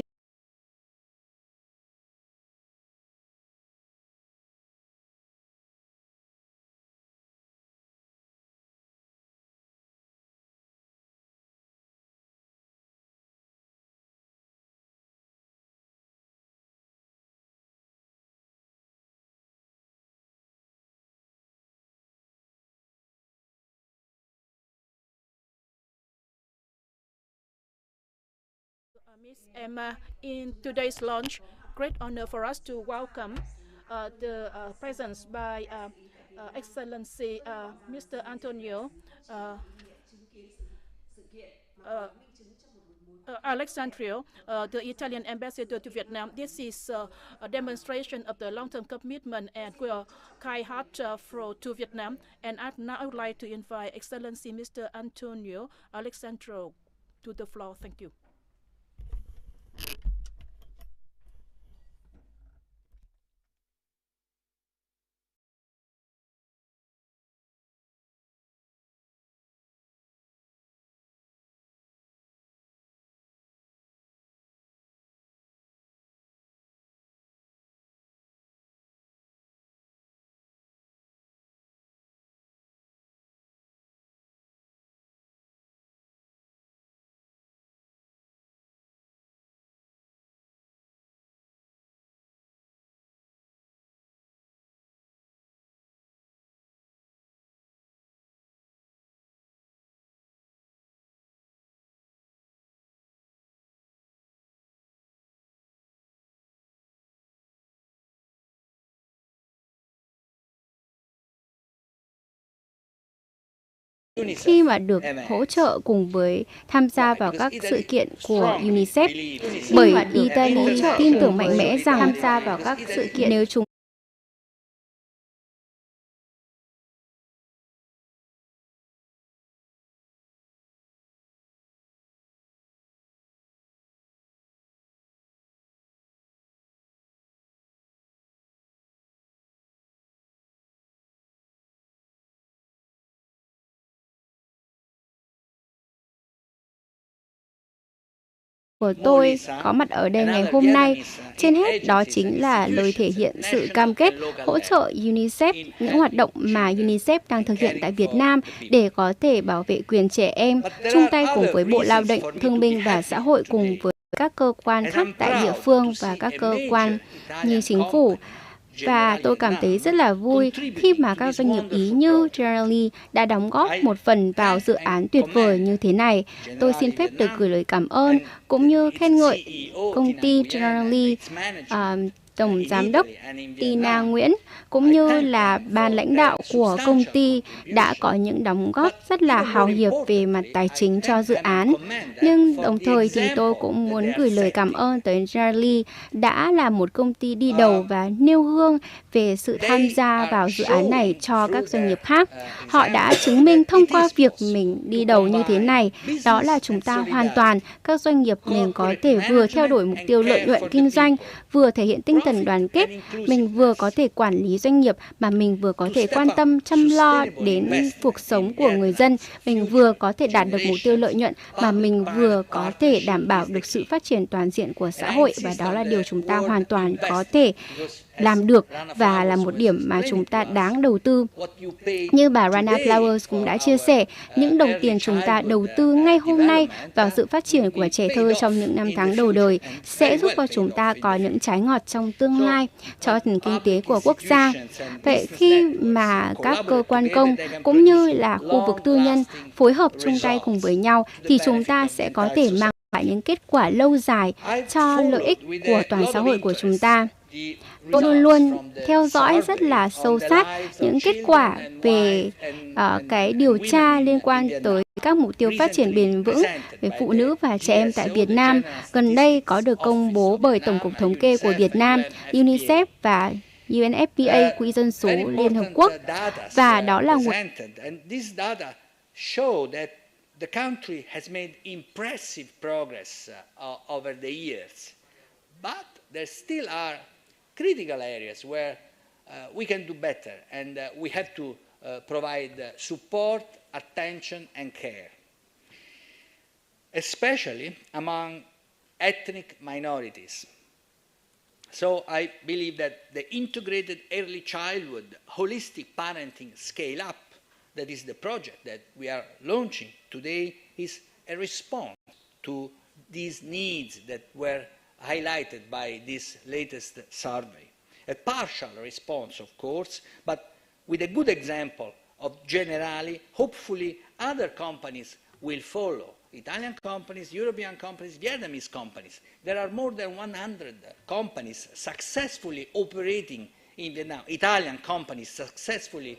Miss Emma, in today's launch, great honor for us to welcome the presence by Excellency Mr. Antonio Alexandrio, the Italian ambassador to Vietnam. This is a demonstration of the long-term commitment and kind heart to Vietnam. And now I would like to invite Excellency Mr. Antonio Alexandro to the floor. Thank you. Khi mà được hỗ trợ cùng với tham gia vào các sự kiện của UNICEF, bởi Italy tin tưởng mạnh mẽ rằng tham gia vào các sự kiện nếu chúng của tôi có mặt ở đây ngày hôm nay. Trên hết đó chính là lời thể hiện sự cam kết hỗ trợ UNICEF, những hoạt động mà UNICEF đang thực hiện tại Việt Nam để có thể bảo vệ quyền trẻ em, chung tay cùng với Bộ Lao động, Thương binh và Xã hội cùng với các cơ quan khác tại địa phương và các cơ quan như chính phủ. Và tôi cảm thấy rất là vui khi mà các doanh nghiệp Ý như Generali đã đóng góp một phần vào dự án tuyệt vời như thế này. Tôi xin phép được gửi lời cảm ơn cũng như khen ngợi công ty Generali, Tổng Giám đốc Tina Nguyễn cũng như là ban lãnh đạo của công ty đã có những đóng góp rất là hào hiệp về mặt tài chính cho dự án. Nhưng đồng thời thì tôi cũng muốn gửi lời cảm ơn tới Generali đã là một công ty đi đầu và nêu gương về sự tham gia vào dự án này cho các doanh nghiệp khác. Họ đã chứng minh thông qua việc mình đi đầu như thế này, đó là chúng ta hoàn toàn, các doanh nghiệp mình có thể vừa theo đuổi mục tiêu lợi nhuận kinh doanh, vừa thể hiện tinh thần đoàn kết, mình vừa có thể quản lý doanh nghiệp mà mình vừa có thể quan tâm chăm lo đến cuộc sống của người dân, mình vừa có thể đạt được mục tiêu lợi nhuận mà mình vừa có thể đảm bảo được sự phát triển toàn diện của xã hội, và đó là điều chúng ta hoàn toàn có thể làm được và là một điểm mà chúng ta đáng đầu tư. Như bà Rana Flowers cũng đã chia sẻ, những đồng tiền chúng ta đầu tư ngay hôm nay vào sự phát triển của trẻ thơ trong những năm tháng đầu đời sẽ giúp cho chúng ta có những trái ngọt trong tương lai cho nền kinh tế của quốc gia. Vậy khi mà các cơ quan công cũng như là khu vực tư nhân phối hợp chung tay cùng với nhau thì chúng ta sẽ có thể mang lại những kết quả lâu dài cho lợi ích của toàn xã hội của chúng ta. Tôi luôn luôn theo dõi rất là sâu sát những kết quả về cái điều tra liên quan tới các mục tiêu phát triển bền vững về phụ nữ và trẻ em tại Việt Nam. Gần đây có được công bố bởi Tổng cục Thống kê của Việt Nam, UNICEF và UNFPA, Quỹ Dân số Liên Hợp Quốc. Và đó là the country has made impressive progress over the years, but there still are critical areas where we can do better, and we have to provide support, attention, and care, especially among ethnic minorities. So I believe that the integrated early childhood holistic parenting scale up, that is the project that we are launching today, is a response to these needs that were highlighted by this latest survey. A partial response, of course, but with a good example of Generali, hopefully other companies will follow. Italian companies, European companies, Vietnamese companies. There are more than 100 companies successfully operating in Vietnam, Italian companies successfully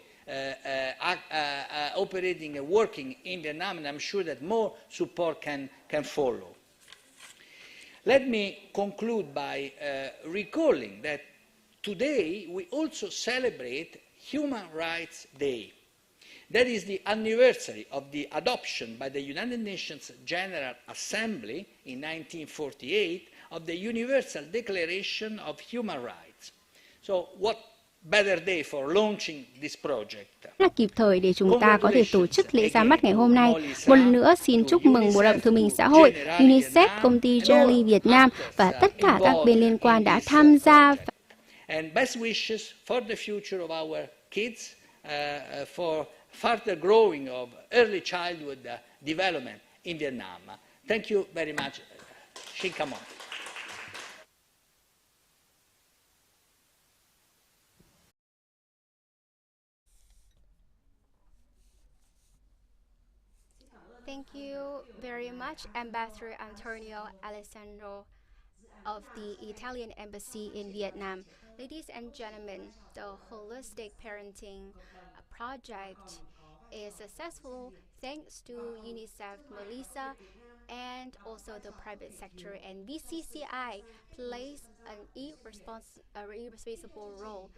operating and working in Vietnam, and I'm sure that more support can follow. Let me conclude by recalling that today we also celebrate Human Rights Day. That is the anniversary of the adoption by the United Nations General Assembly in 1948 of the Universal Declaration of Human Rights. So what better day for launching this project? Là kịp thời để chúng ta có thể tổ chức lễ ra mắt ngày hôm nay. Một lần nữa xin chúc mừng Bộ lao động Thương binh Xã hội, UNICEF, công ty Generali Việt Nam và tất cả các bên liên quan đã tham gia. And best wishes for the future of our kids, for further growing of early childhood development in Vietnam. Thank you very much. Xin cảm ơn. Thank you very much, Ambassador Antonio Alessandro of the Italian Embassy in Vietnam. Ladies and gentlemen, the holistic parenting project is successful thanks to UNICEF, Melissa, and also the private sector. And BCCI plays an irresponsible role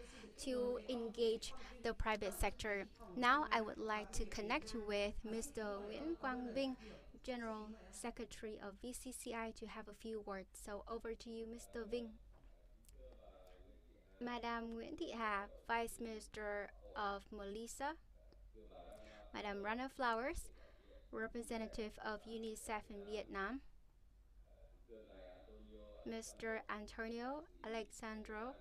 to engage the private sector. Now I would like to connect with Mr. Nguyễn Quang Vinh, General Secretary of BCCI, to have a few words. So over to you, Mr. Vinh. Madam Nguyễn Thị Hà, Vice Minister of Melissa. Madam Rana Flowers, representative of UNICEF in Vietnam. Mr. Antonio Alexandro,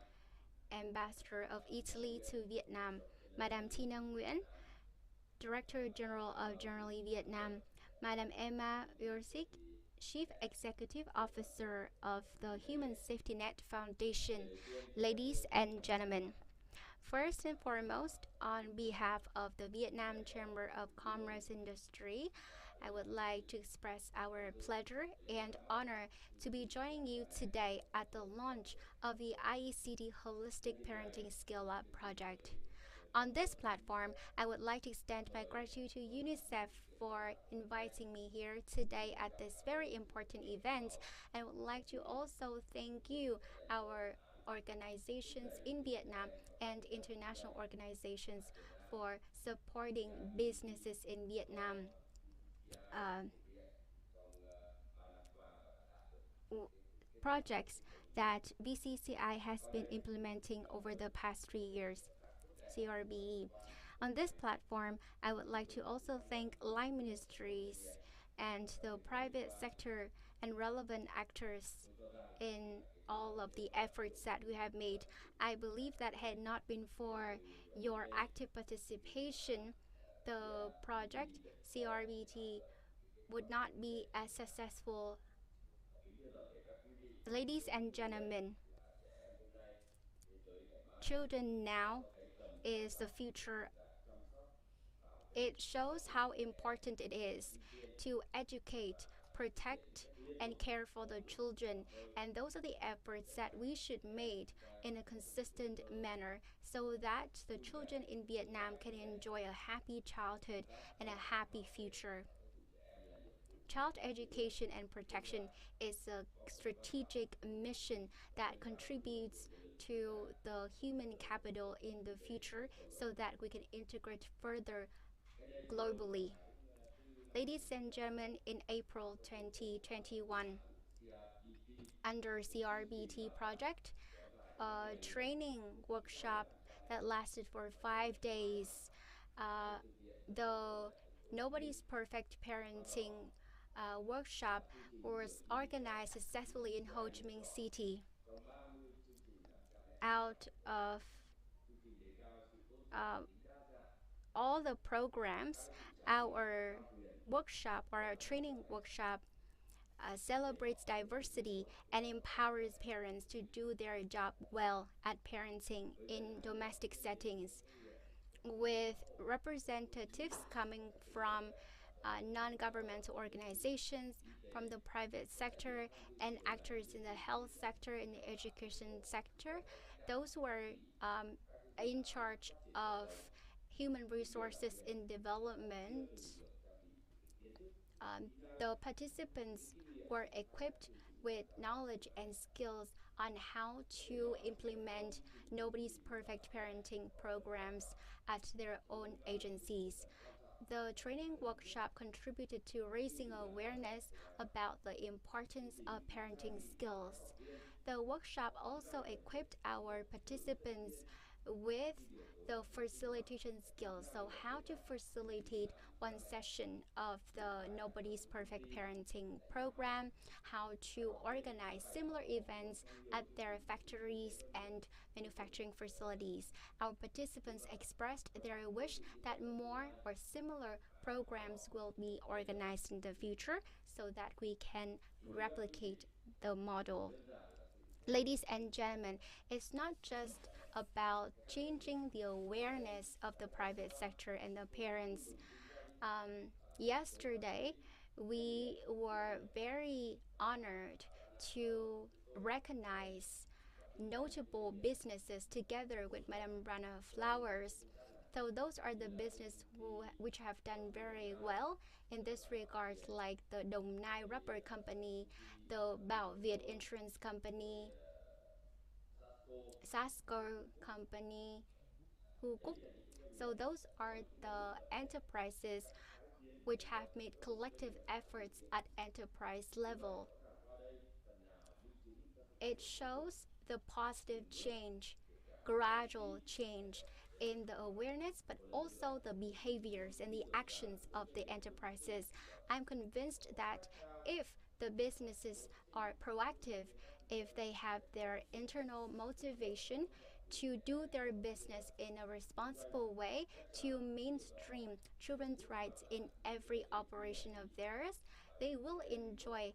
Ambassador of Italy to Vietnam. Madam Tina Nguyen, Director General of Generali Vietnam. Madam Emma Ursik, Chief Executive Officer of the Human Safety Net Foundation. Ladies and gentlemen, first and foremost, on behalf of the Vietnam Chamber of Commerce Industry, I would like to express our pleasure and honor to be joining you today at the launch of the IECD Holistic Parenting Scale Up project. On this platform, I would like to extend my gratitude to UNICEF for inviting me here today at this very important event. I would like to also thank you, our organizations in Vietnam and international organizations, for supporting businesses in Vietnam. Projects that BCCI has been implementing over the past 3 years, CRBE. On this platform, I would like to also thank line ministries and the private sector and relevant actors in all of the efforts that we have made. I believe that had not been for your active participation, the project CRBT would not be as successful. Ladies and gentlemen, children now is the future. It shows how important it is to educate, protect, and care for the children. And those are the efforts that we should make in a consistent manner so that the children in Vietnam can enjoy a happy childhood and a happy future. Child education and protection is a strategic mission that contributes to the human capital in the future so that we can integrate further globally. Ladies and gentlemen, in April 2021, under CRBT project, a training workshop that lasted for 5 days The Nobody's Perfect Parenting workshop was organized successfully in Ho Chi Minh City. Out of uh, all the programs, our workshop or our training workshop celebrates diversity and empowers parents to do their job well at parenting in domestic settings, with representatives coming from non governmental organizations, from the private sector, and actors in the health sector, in the education sector, those who are in charge of human resources in development. um, the participants were equipped with knowledge and skills on how to implement Nobody's Perfect Parenting programs at their own agencies. The training workshop contributed to raising awareness about the importance of parenting skills. The workshop also equipped our participants with the facilitation skills. So, how to facilitate one session of the Nobody's Perfect Parenting program, how to organize similar events at their factories and manufacturing facilities. Our participants expressed their wish that more or similar programs will be organized in the future so that we can replicate the model. Ladies and gentlemen, it's not just about changing the awareness of the private sector and the parents. Yesterday, we were very honored to recognize notable businesses together with Madame Rana Flowers. So those are the which have done very well in this regard, like the Dong Nai Rubber Company, the Bao Viet Insurance Company, Sasco Company, Hu Kuk. So those are the enterprises which have made collective efforts at enterprise level. It shows the positive change, gradual change in the awareness, but also the behaviors and the actions of the enterprises. I'm convinced that if the businesses are proactive, if they have their internal motivation to do their business in a responsible way, to mainstream children's rights in every operation of theirs, they will enjoy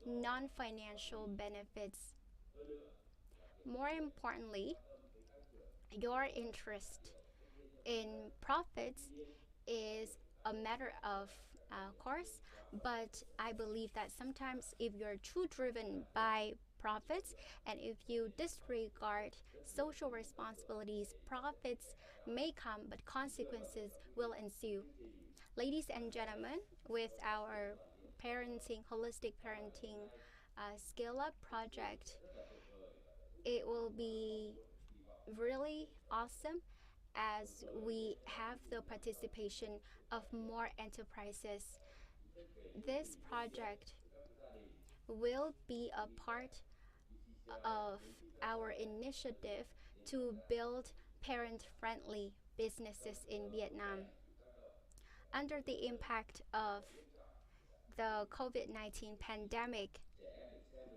non financial benefits. More importantly, your interest in profits is a matter of course, but I believe that sometimes if you're too driven by profits and if you disregard social responsibilities, profits may come, but consequences will ensue. Ladies and gentlemen, with our holistic parenting scale up project, it will be really awesome as we have the participation of more enterprises. This project will be a part of our initiative to build parent friendly businesses in Vietnam. Under the impact of the COVID-19 pandemic,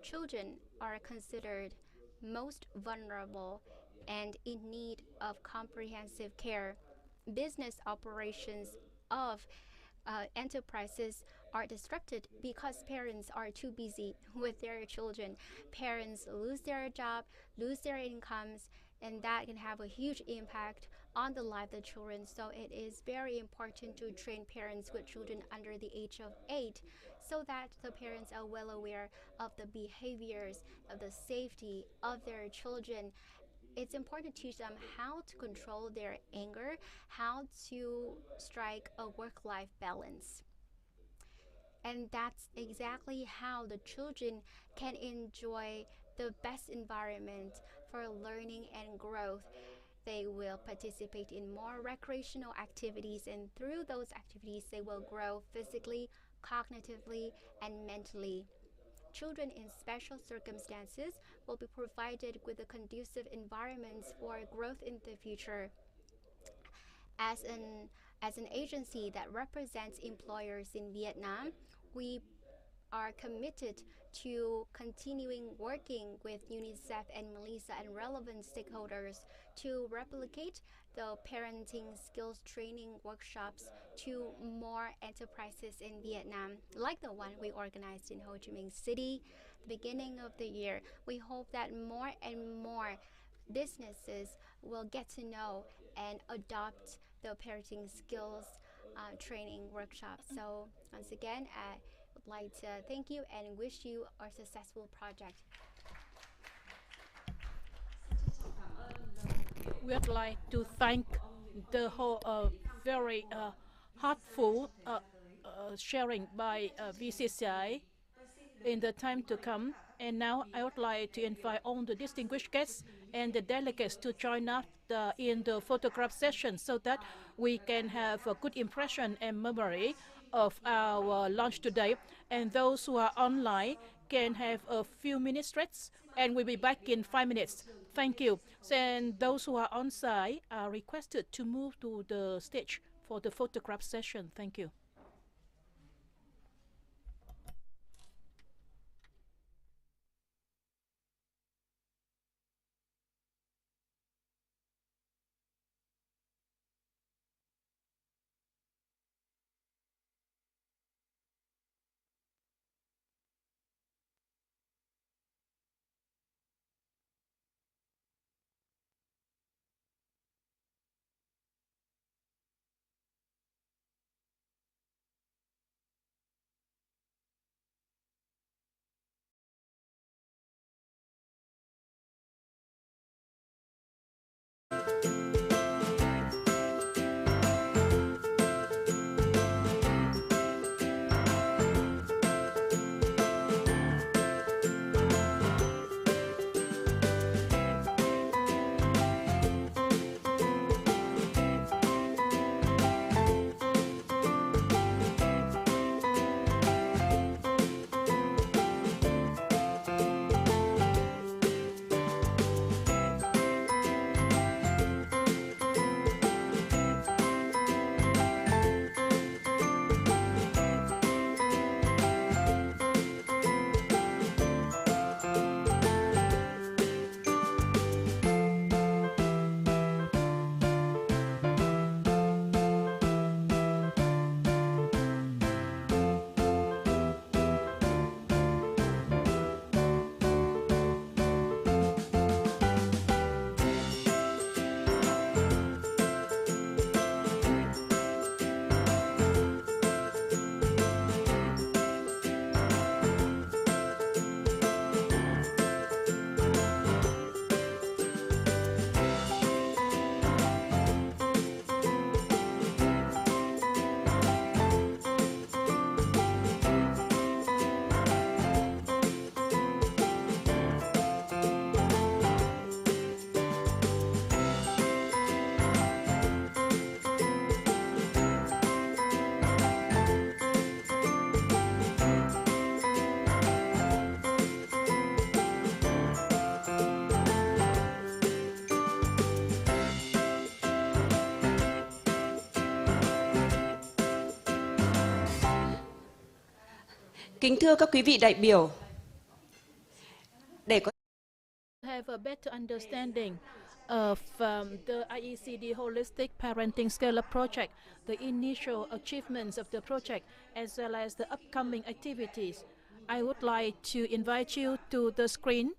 children are considered most vulnerable and in need of comprehensive care. Business operations of enterprises are disrupted because parents are too busy with their children. Parents lose their job, lose their incomes, and that can have a huge impact on the life of the children. So it is very important to train parents with children under the age of 8 so that the parents are well aware of the behaviors, of the safety of their children. It's important to teach them how to control their anger, how to strike a work life balance. And that's exactly how the children can enjoy the best environment for learning and growth. They will participate in more recreational activities, and through those activities, they will grow physically, cognitively, and mentally. Children in special circumstances will be provided with a conducive environments for growth in the future. As an As an agency that represents employers in Vietnam, we are committed to continuing working with UNICEF and Melissa and relevant stakeholders to replicate the parenting skills training workshops to more enterprises in Vietnam, like the one we organized in Ho Chi Minh City at the beginning of the year. We hope that more and more businesses will get to know and adopt the parenting skills training workshop. So once again, I would like to thank you and wish you a successful project. We would like to thank the whole very heartful sharing by VCCI in the time to come. And now I would like to invite all the distinguished guests and the delegates to join us in the photograph session so that we can have a good impression and memory of our launch today. And those who are online can have a few minutes rest, and we'll be back in 5 minutes. Thank you. And those who are on site are requested to move to the stage for the photograph session. Thank you. Kính thưa các quý vị đại biểu, để có have a better understanding of the IECD Holistic Parenting Scale-up Project, the initial achievements of the project, as well as the upcoming activities, I would like to invite you to the screen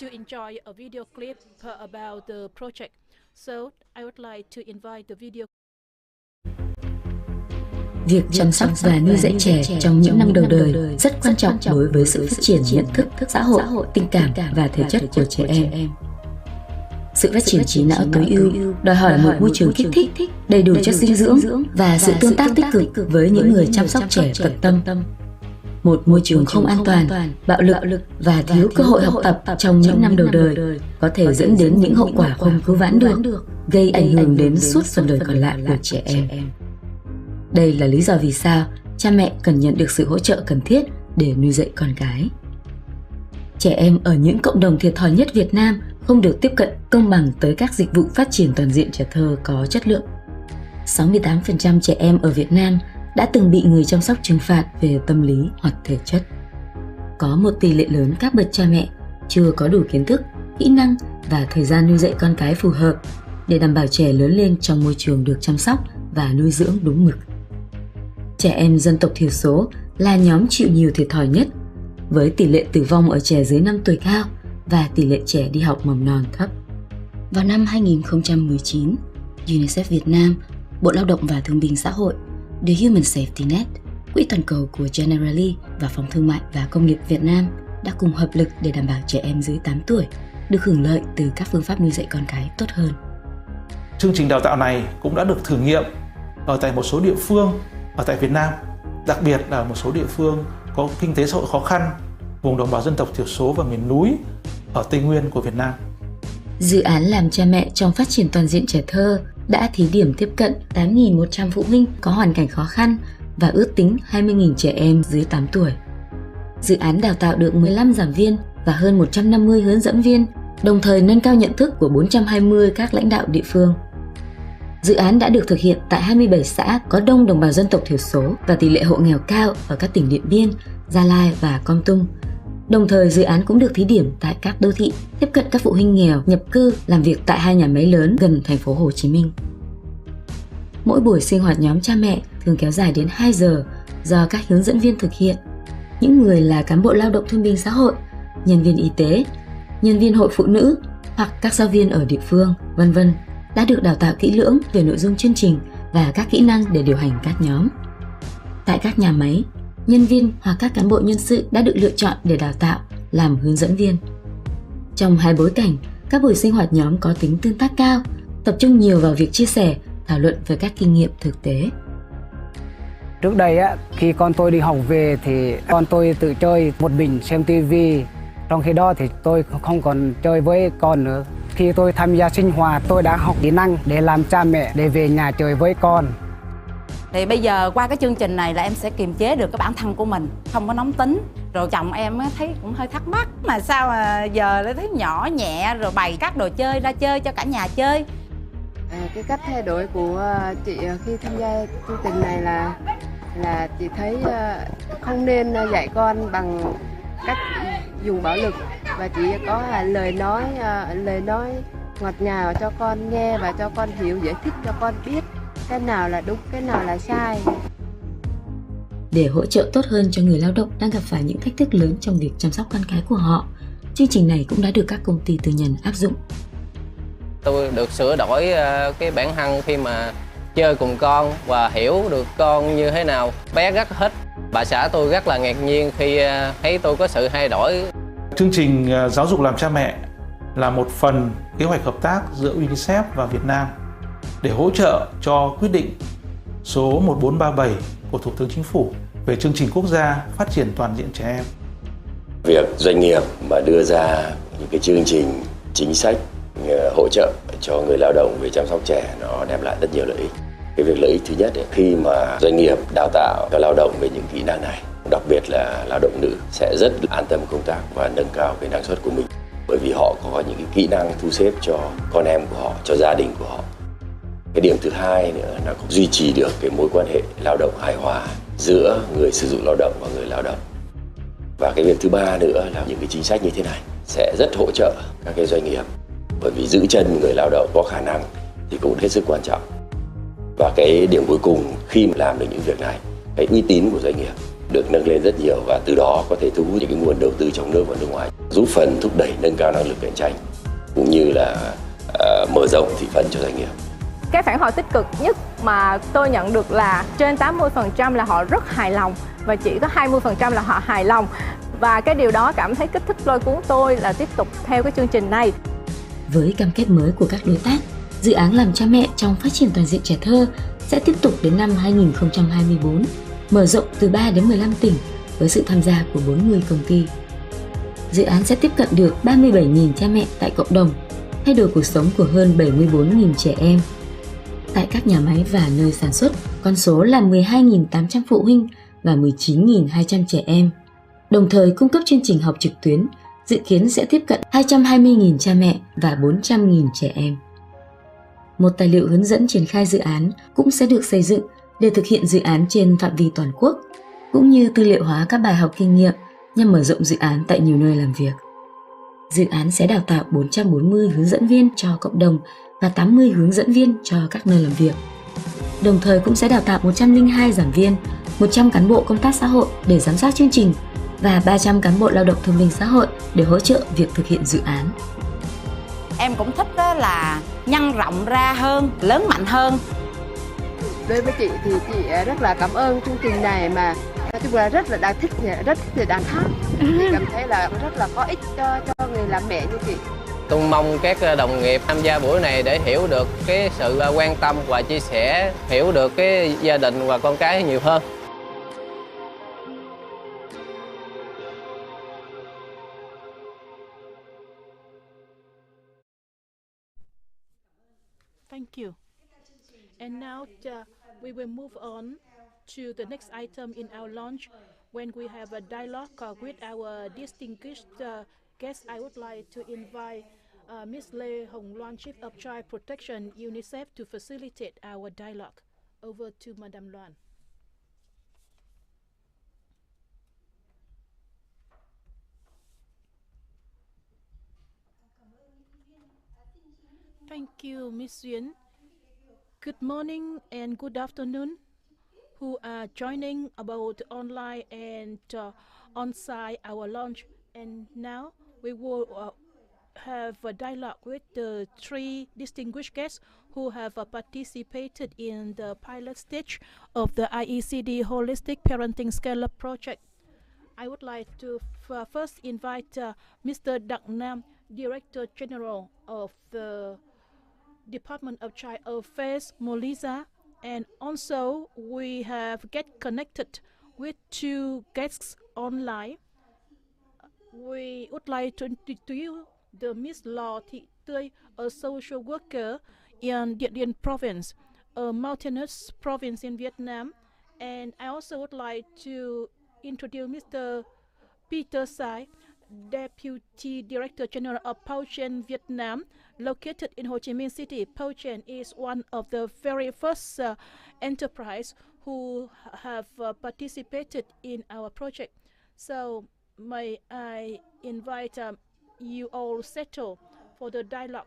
to enjoy a video clip about the project. So I would like to invite the video. Việc chăm sóc và nuôi dạy trẻ trong những năm đầu đời rất quan trọng đối với sự phát triển nhận thức, xã hội, tình cảm và thể chất của trẻ em. Sự phát triển trí não tối ưu đòi hỏi một môi trường kích thích, đầy đủ chất dinh dưỡng và sự tương tác tích cực với những người chăm sóc trẻ tận tâm. Một môi trường không an toàn, bạo lực và thiếu cơ hội học tập trong những năm đầu đời có thể dẫn đến những hậu quả không cứu vãn được, gây ảnh hưởng đến suốt phần đời còn lại của trẻ em. Đây là lý do vì sao cha mẹ cần nhận được sự hỗ trợ cần thiết để nuôi dạy con cái. Trẻ em ở những cộng đồng thiệt thòi nhất Việt Nam không được tiếp cận công bằng tới các dịch vụ phát triển toàn diện trẻ thơ có chất lượng. 68% trẻ em ở Việt Nam đã từng bị người chăm sóc trừng phạt về tâm lý hoặc thể chất. Có một tỷ lệ lớn các bậc cha mẹ chưa có đủ kiến thức, kỹ năng và thời gian nuôi dạy con cái phù hợp để đảm bảo trẻ lớn lên trong môi trường được chăm sóc và nuôi dưỡng đúng mực. Trẻ em dân tộc thiểu số là nhóm chịu nhiều thiệt thòi nhất, với tỷ lệ tử vong ở trẻ dưới 5 tuổi cao và tỷ lệ trẻ đi học mầm non thấp. Vào năm 2019, UNICEF Việt Nam, Bộ Lao động và Thương binh Xã hội, The Human Safety Net, Quỹ toàn cầu của Generali và Phòng Thương mại và Công nghiệp Việt Nam đã cùng hợp lực để đảm bảo trẻ em dưới 8 tuổi được hưởng lợi từ các phương pháp nuôi dạy con cái tốt hơn. Chương trình đào tạo này cũng đã được thử nghiệm ở tại một số địa phương ở tại Việt Nam, đặc biệt là một số địa phương có kinh tế xã hội khó khăn, vùng đồng bào dân tộc thiểu số và miền núi ở Tây Nguyên của Việt Nam. Dự án làm cha mẹ trong phát triển toàn diện trẻ thơ đã thí điểm tiếp cận 8.100 phụ huynh có hoàn cảnh khó khăn và ước tính 20.000 trẻ em dưới 8 tuổi. Dự án đào tạo được 15 giảng viên và hơn 150 hướng dẫn viên, đồng thời nâng cao nhận thức của 420 các lãnh đạo địa phương. Dự án đã được thực hiện tại 27 xã có đông đồng bào dân tộc thiểu số và tỷ lệ hộ nghèo cao ở các tỉnh Điện Biên, Gia Lai và Kon Tum. Đồng thời, dự án cũng được thí điểm tại các đô thị, tiếp cận các phụ huynh nghèo nhập cư làm việc tại 2 nhà máy lớn gần thành phố Hồ Chí Minh. Mỗi buổi sinh hoạt nhóm cha mẹ thường kéo dài đến 2 giờ do các hướng dẫn viên thực hiện. Những người là cán bộ lao động thương binh xã hội, nhân viên y tế, nhân viên hội phụ nữ hoặc các giáo viên ở địa phương, v.v. đã được đào tạo kỹ lưỡng về nội dung chương trình và các kỹ năng để điều hành các nhóm. Tại các nhà máy, nhân viên hoặc các cán bộ nhân sự đã được lựa chọn để đào tạo làm hướng dẫn viên. Trong hai bối cảnh, các buổi sinh hoạt nhóm có tính tương tác cao, tập trung nhiều vào việc chia sẻ, thảo luận về các kinh nghiệm thực tế. Trước đây khi con tôi đi học về thì con tôi tự chơi một mình xem tivi. Trong khi đó thì tôi không còn chơi với con nữa. Khi tôi tham gia sinh hoạt, tôi đã học kỹ năng để làm cha mẹ, để về nhà chơi với con. Thì bây giờ qua cái chương trình này là em sẽ kiềm chế được cái bản thân của mình, không có nóng tính. Rồi chồng em thấy cũng hơi thắc mắc mà sao mà giờ lại thấy nhỏ nhẹ rồi bày các đồ chơi ra chơi cho cả nhà chơi. Cái cách thay đổi của chị khi tham gia chương trình này là chị thấy không nên dạy con bằng cách dùng bạo lực, và chỉ có lời nói ngọt ngào cho con nghe và cho con hiểu, giải thích cho con biết cái nào là đúng, cái nào là sai. Để hỗ trợ tốt hơn cho người lao động đang gặp phải những thách thức lớn trong việc chăm sóc con cái của họ, chương trình này cũng đã được các công ty tư nhân áp dụng. Tôi được sửa đổi cái bản thân khi mà chơi cùng con và hiểu được con như thế nào. Bé rất thích. Bà xã tôi rất là ngạc nhiên khi thấy tôi có sự thay đổi. Chương trình giáo dục làm cha mẹ là một phần kế hoạch hợp tác giữa UNICEF và Việt Nam để hỗ trợ cho quyết định số 1437 của Thủ tướng Chính phủ về chương trình quốc gia phát triển toàn diện trẻ em. Việc doanh nghiệp mà đưa ra những cái chương trình chính sách hỗ trợ cho người lao động về chăm sóc trẻ nó đem lại rất nhiều lợi ích. Cái việc lợi ích thứ nhất khi mà doanh nghiệp đào tạo cho lao động về những kỹ năng này, đặc biệt là lao động nữ sẽ rất an tâm công tác và nâng cao cái năng suất của mình, bởi vì họ có những cái kỹ năng thu xếp cho con em của họ, cho gia đình của họ. Cái điểm thứ hai nữa là cũng duy trì được cái mối quan hệ lao động hài hòa giữa người sử dụng lao động và người lao động. Và cái việc thứ ba nữa là những cái chính sách như thế này sẽ rất hỗ trợ các cái doanh nghiệp, bởi vì giữ chân người lao động có khả năng thì cũng hết sức quan trọng. Và cái điểm cuối cùng khi mà làm được những việc này, cái uy tín của doanh nghiệp được nâng lên rất nhiều, và từ đó có thể thu hút những cái nguồn đầu tư trong nước và nước ngoài, giúp phần thúc đẩy nâng cao năng lực cạnh tranh cũng như là mở rộng thị phần cho doanh nghiệp. Cái phản hồi tích cực nhất mà tôi nhận được là trên 80% là họ rất hài lòng và chỉ có 20% là họ hài lòng. Và cái điều đó cảm thấy kích thích lôi cuốn tôi là tiếp tục theo cái chương trình này. Với cam kết mới của các đối tác, dự án làm cha mẹ trong phát triển toàn diện trẻ thơ sẽ tiếp tục đến năm 2024, mở rộng từ 3 đến 15 tỉnh với sự tham gia của 40 công ty. Dự án sẽ tiếp cận được 37.000 cha mẹ tại cộng đồng, thay đổi cuộc sống của hơn 74.000 trẻ em. Tại các nhà máy và nơi sản xuất, con số là 12.800 phụ huynh và 19.200 trẻ em. Đồng thời cung cấp chương trình học trực tuyến, dự kiến sẽ tiếp cận 220.000 cha mẹ và 400.000 trẻ em. một tài liệu hướng dẫn triển khai dự án cũng sẽ được xây dựng để thực hiện dự án trên phạm vi toàn quốc, cũng như tư liệu hóa các bài học kinh nghiệm nhằm mở rộng dự án tại nhiều nơi làm việc. Dự án sẽ đào tạo 440 hướng dẫn viên cho cộng đồng và 80 hướng dẫn viên cho các nơi làm việc. Đồng thời cũng sẽ đào tạo 102 giảng viên, 100 cán bộ công tác xã hội để giám sát chương trình và 300 cán bộ lao động thương binh xã hội để hỗ trợ việc thực hiện dự án. Em cũng thích đó là nhân rộng ra hơn, lớn mạnh hơn. Đối với chị thì chị rất là cảm ơn chương trình này, mà nói chung là rất là thích đàn hát. Chị cảm thấy là rất là có ích cho người làm mẹ như chị. Tôi mong các đồng nghiệp tham gia buổi này để hiểu được cái sự quan tâm và chia sẻ, hiểu được cái gia đình và con cái nhiều hơn. Thank you. And now we will move on to the next item in our launch. When we have a dialogue with our distinguished guests, I would like to invite Ms. Lê Hồng Loan, Chief of Child Protection, UNICEF, to facilitate our dialogue. Over to Madam Loan. Thank you, Ms. Duyên. Good morning and good afternoon, who are joining about online and on-site our launch. And now we will have a dialogue with the three distinguished guests who have participated in the pilot stage of the IECD Holistic Parenting Scale-up project. I would like to first invite Mr. Đặng Nam, Director General of the Department of Child Affairs, Molisa, and also we have get connected with two guests online. We would like to introduce to you the Miss Lò Thị Tươi, a social worker in Điện Biên Province, a mountainous province in Vietnam. And I also would like to introduce Mr. Peter Sai, Deputy Director General of Pouchen Vietnam, located in Ho Chi Minh City. Pouchen is one of the very first enterprise who have participated in our project. So may I invite you all settle for the dialogue.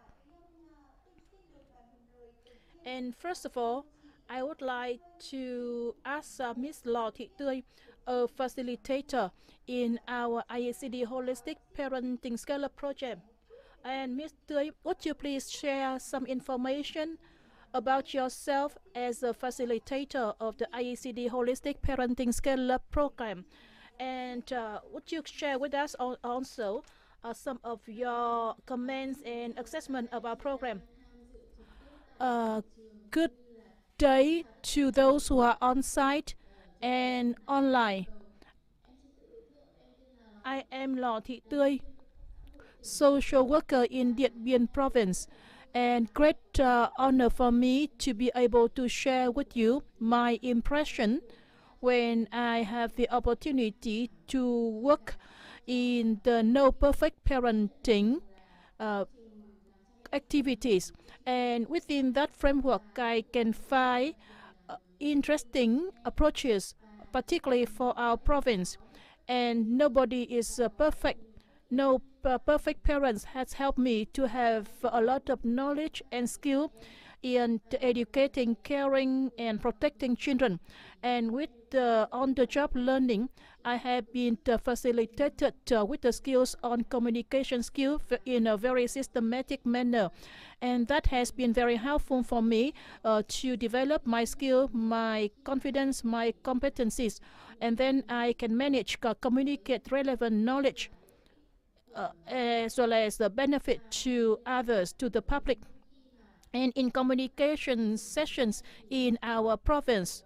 And first of all, I would like to ask Ms. Lò Thị Tươi, a facilitator in our IECD Holistic Parenting Scale-up project. And Ms. Tươi, would you please share some information about yourself as a facilitator of the IECD Holistic Parenting Scale-up program? And would you share with us also some of your comments and assessment of our program? Good day to those who are on site and online. I am Lò Thị Tươi, social worker in Điện Biên Province, and great honor for me to be able to share with you my impression when I have the opportunity to work in the No Perfect Parenting activities. And within that framework, I can find interesting approaches, particularly for our province. And nobody is perfect. No perfect parents has helped me to have a lot of knowledge and skill in educating, caring, and protecting children. And with on-the-job learning, I have been facilitated with the skills on communication skills in a very systematic manner. And that has been very helpful for me to develop my skill, my confidence, my competencies. And then I can manage, communicate relevant knowledge as well as the benefit to others, to the public. And in communication sessions in our province,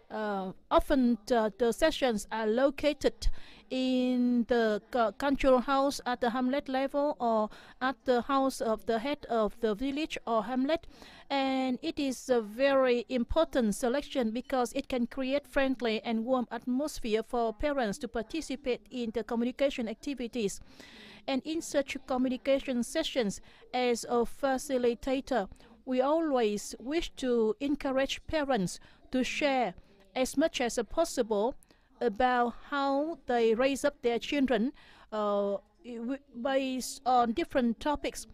often the sessions are located in the cultural house at the hamlet level or at the house of the head of the village or hamlet. And it is a very important selection because it can create friendly and warm atmosphere for parents to participate in the communication activities. And in such communication sessions, as a facilitator, we always wish to encourage parents to share as much as possible about how they raise up their children based on different topics.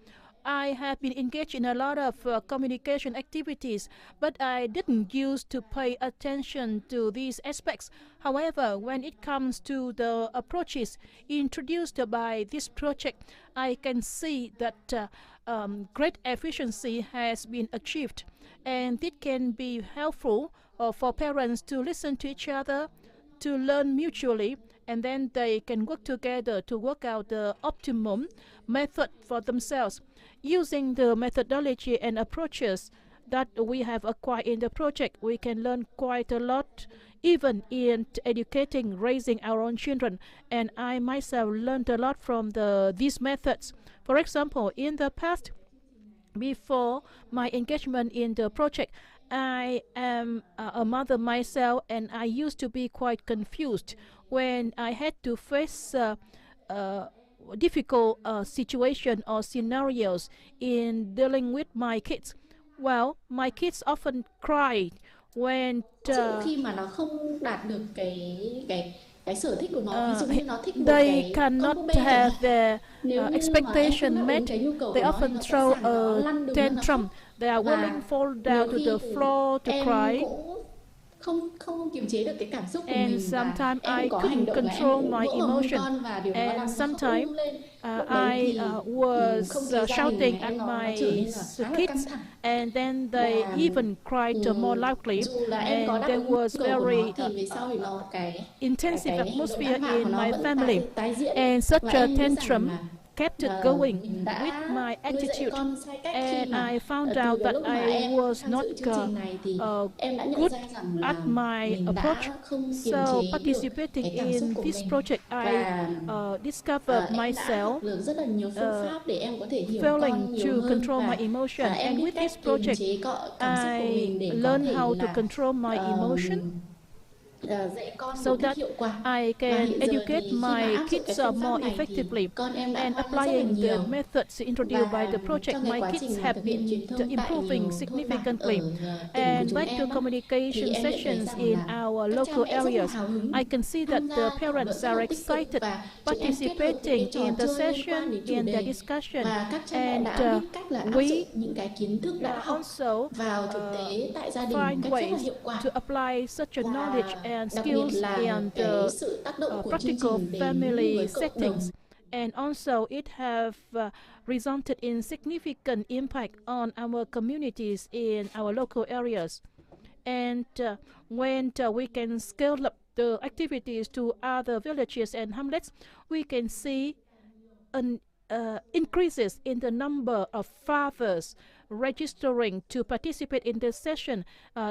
I have been engaged in a lot of communication activities, but I didn't used to pay attention to these aspects. However, when it comes to the approaches introduced by this project, I can see that great efficiency has been achieved, and it can be helpful for parents to listen to each other, to learn mutually, and then they can work together to work out the optimum method for themselves. Using the methodology and approaches that we have acquired in the project, we can learn quite a lot, even in educating, raising our own children. And I myself learned a lot from these methods. For example, in the past, before my engagement in the project, I am a mother myself, and I used to be quite confused when I had to face difficult situation or scenarios in dealing with my kids. Well, my kids often cried when khi mà nó không đạt được cái sở thích của nó, ví dụ như nó thích một they cái cannot combo B have chẳng hạn. their Nếu như mà em không expectation đáp met. ứng cái nhu cầu They của nó thì often nó sẽ throw sẵn nó lăn a đùng ra nó tantrum. khóc. They are Và willing fall down nhiều to khi the floor to em cry. cũng không kiềm chế được cái cảm xúc của And mình, và sometimes em I cũng có hành couldn't động là em control cũng my vỗ vào mông emotion. con, và điều đó làm And cho nó khóc sometimes lên. Lúc đấy I thì was không khí gia đình shouting nhà at em nó my trở nên là khá là căng kids, thẳng. and then they Và even cried more loudly. dù là em có And đáp there ứng nhu was cầu của very nó thì về sau thì nó intensive cái atmosphere hành động ác in của my nó vẫn family, tái diễn. and such Và a em nghĩ rằng tantrum là kept it going mình đã with my nuôi dạy attitude. con sai cách, khi And mà I found từ out cái that lúc mà I em was tham not dự chương trình này thì em đã nhận good ra rằng là at my mình approach. đã không kiềm So chế được participating cái cảm xúc in của this mình, project, I và discovered em đã myself học được rất là nhiều phương pháp để em có thể hiểu con failing nhiều to hơn, control my và emotion. em And biết with cách this kiềm project, chế cảm xúc của I mình để có learned thể how to là control my emotion, dạy con so một cách that hiệu quả. I Và can hiện giờ educate thì khi mà my áp dụng cái kids phương pháp more này thì effectively. con em đã And ngoan hơn rất là applying the nhiều. methods introduced by the Và project, trong cái my quá kids trình have thực hiện been truyền thông tại improving nhiều thôn bản significantly. ở tỉnh của And chúng back to em á, thì communication em nhận thấy sessions rằng in là our các cha local mẹ rất là areas, hào hứng I can see that tham the gia thảo luận parents rất là are tích cực, excited và chúng em kết hợp những cái participating trò in the chơi liên quan session, đến chủ in đề, their discussion, và các cha mẹ and đã biết cách là áp we dụng những cái kiến thức đã học also vào thực tế tại gia đình một find cách rất là ways hiệu quả. to apply such a knowledge and Đặc biệt skills là in cái the sự tác động của chương practical trình đến family với cộng đồng. settings. And also it have resulted in significant impact on our communities in our local areas. And when we can scale up the activities to other villages and hamlets, we can see an increases in the number of fathers registering to participate in the session,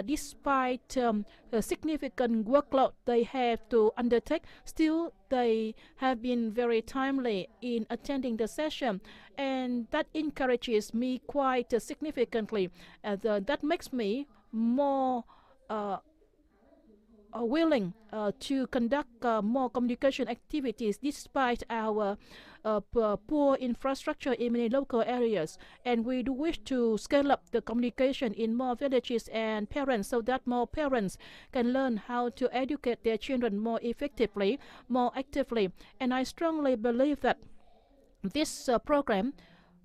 despite a significant workload they have to undertake. Still, they have been very timely in attending the session, and that encourages me quite significantly. That makes me more willing to conduct more communication activities despite our poor infrastructure in many local areas. And we do wish to scale up the communication in more villages and parents, so that more parents can learn how to educate their children more effectively, more actively. And I strongly believe that this program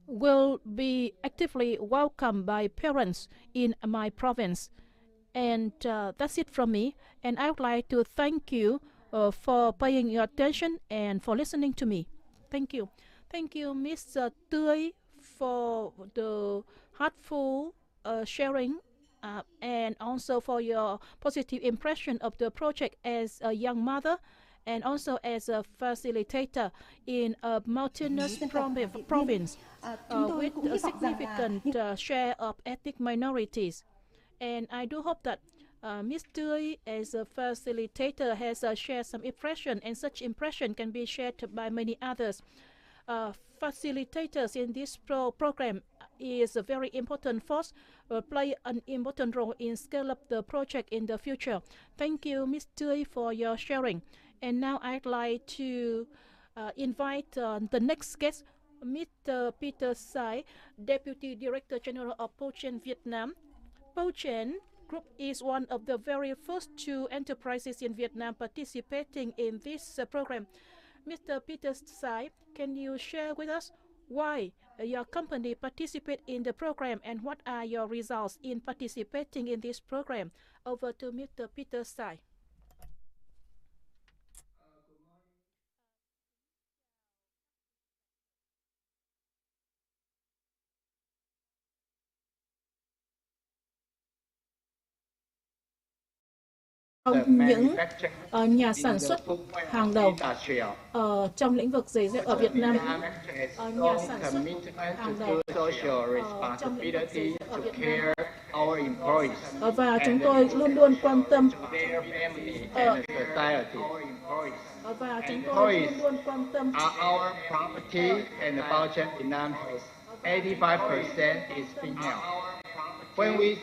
will be actively welcomed by parents in my province. And that's it from me. And I would like to thank you for paying your attention and for listening to me. Thank you. Thank you, Ms. Tươi, for the heartful sharing and also for your positive impression of the project as a young mother and also as a facilitator in a mountainous province with a significant share of ethnic minorities. And I do hope that Ms. Tươi, as a facilitator, has shared some impression, and such impression can be shared by many others. Facilitators in this program is a very important force, play an important role in scale up the project in the future. Thank you, Ms. Tươi, for your sharing. And now I'd like to invite the next guest, Mr. Peter Sai, Deputy Director General of Pochen Vietnam. Pochen Group is one of the very first two enterprises in Vietnam participating in this program. Mr. Peter Sai, can you share with us why your company participate in the program and what are your results in participating in this program? Over to Mr. Peter Sai. Những nhà sản xuất hàng đầu trong lĩnh vực giày dép ở Việt Nam, nhà sản xuất hàng đầu trong lĩnh vực giày dép ở Việt Nam, và chúng tôi luôn luôn quan tâm và chúng tôi luôn luôn quan tâm our property and the Baochen Vietnam has 85% is female. When we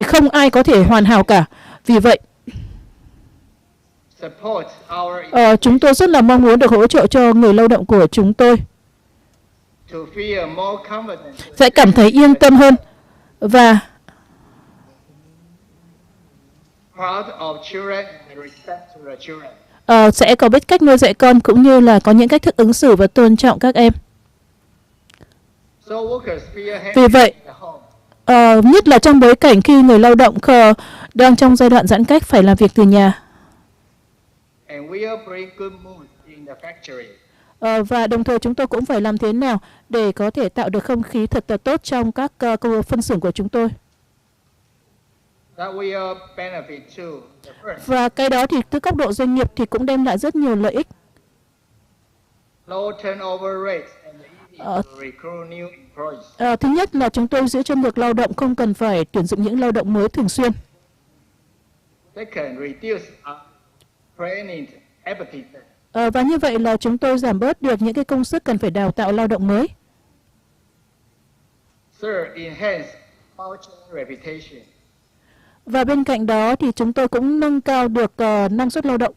không ai có thể hoàn hảo cả. Vì vậy, chúng tôi rất là mong muốn được hỗ trợ cho người lao động của chúng tôi sẽ cảm thấy yên tâm hơn và sẽ có biết cách nuôi dạy con cũng như là có những cách thức ứng xử và tôn trọng các em. Vì vậy, nhất là trong bối cảnh khi người lao động đang trong giai đoạn giãn cách phải làm việc từ nhà. Và đồng thời chúng tôi cũng phải làm thế nào để có thể tạo được không khí thật tốt trong các phân xưởng của chúng tôi. Và cái đó thì từ góc độ doanh nghiệp thì cũng đem lại rất nhiều lợi ích. Thứ nhất là chúng tôi giữ chân được lao động, không cần phải tuyển dụng những lao động mới thường xuyên. Và như vậy là chúng tôi giảm bớt được những cái công sức cần phải đào tạo lao động mới. Và bên cạnh đó thì chúng tôi cũng nâng cao được năng suất lao động.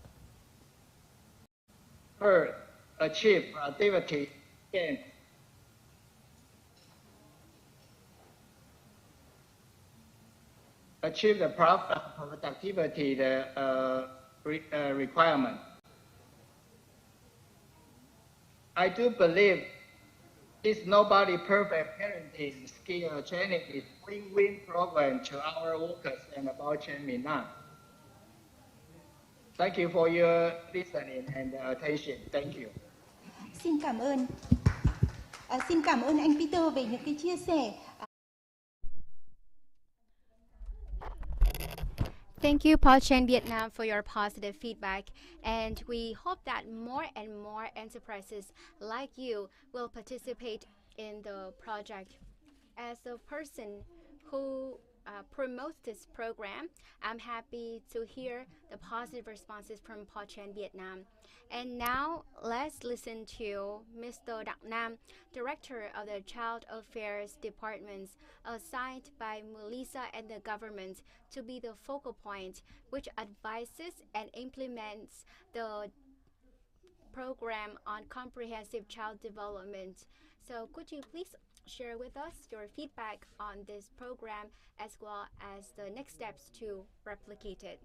Achieve the productivity requirement. I do believe this nobody perfect parenting skill training is win-win program to our workers and about Vietnam. Thank you for your listening and attention. Thank you. Xin cảm ơn. Xin cảm ơn anh Peter về những cái chia sẻ. Thank you, Pochen Vietnam, for your positive feedback, and we hope that more and more enterprises like you will participate in the project. As a person who promotes this program, I'm happy to hear the positive responses from Pochen Vietnam. And now let's listen to Mr. Đặng Nam, Director of the Child Affairs Department, assigned by Melissa and the government to be the focal point, which advises and implements the program on comprehensive child development. So could you please share with us your feedback on this program as well as the next steps to replicate it?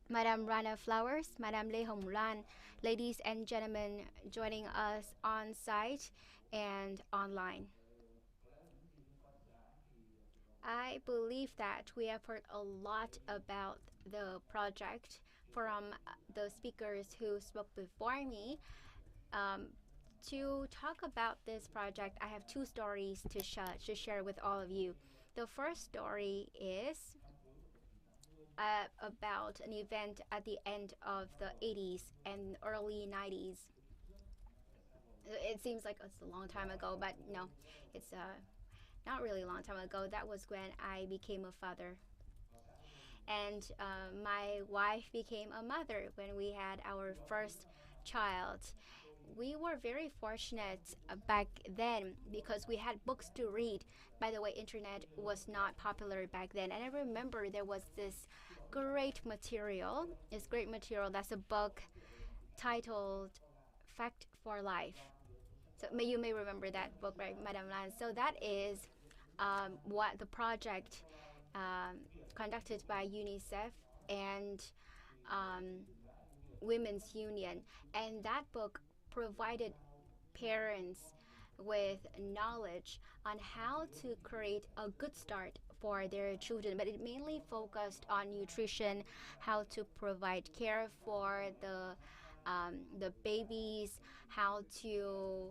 Madam Rana Flowers, Madam Lê Hồng Lan, ladies and gentlemen joining us on site and online. I believe that we have heard a lot about the project from the speakers who spoke before me. To talk about this project, I have two stories to share with all of you. The first story is about an event at the end of the 80s and early 90s. It seems like it's a long time ago, but no, it's not really a long time ago. That was when I became a father. And my wife became a mother when we had our first child. We were very fortunate back then because we had books to read. By the way, internet was not popular back then. And I remember there was this great material. That's a book titled Fact for Life. So you may remember that book, right, Madam Lan? So that is what the project conducted by UNICEF and Women's Union. And that book provided parents with knowledge on how to create a good start for their children, but it mainly focused on nutrition, how to provide care for the babies, how to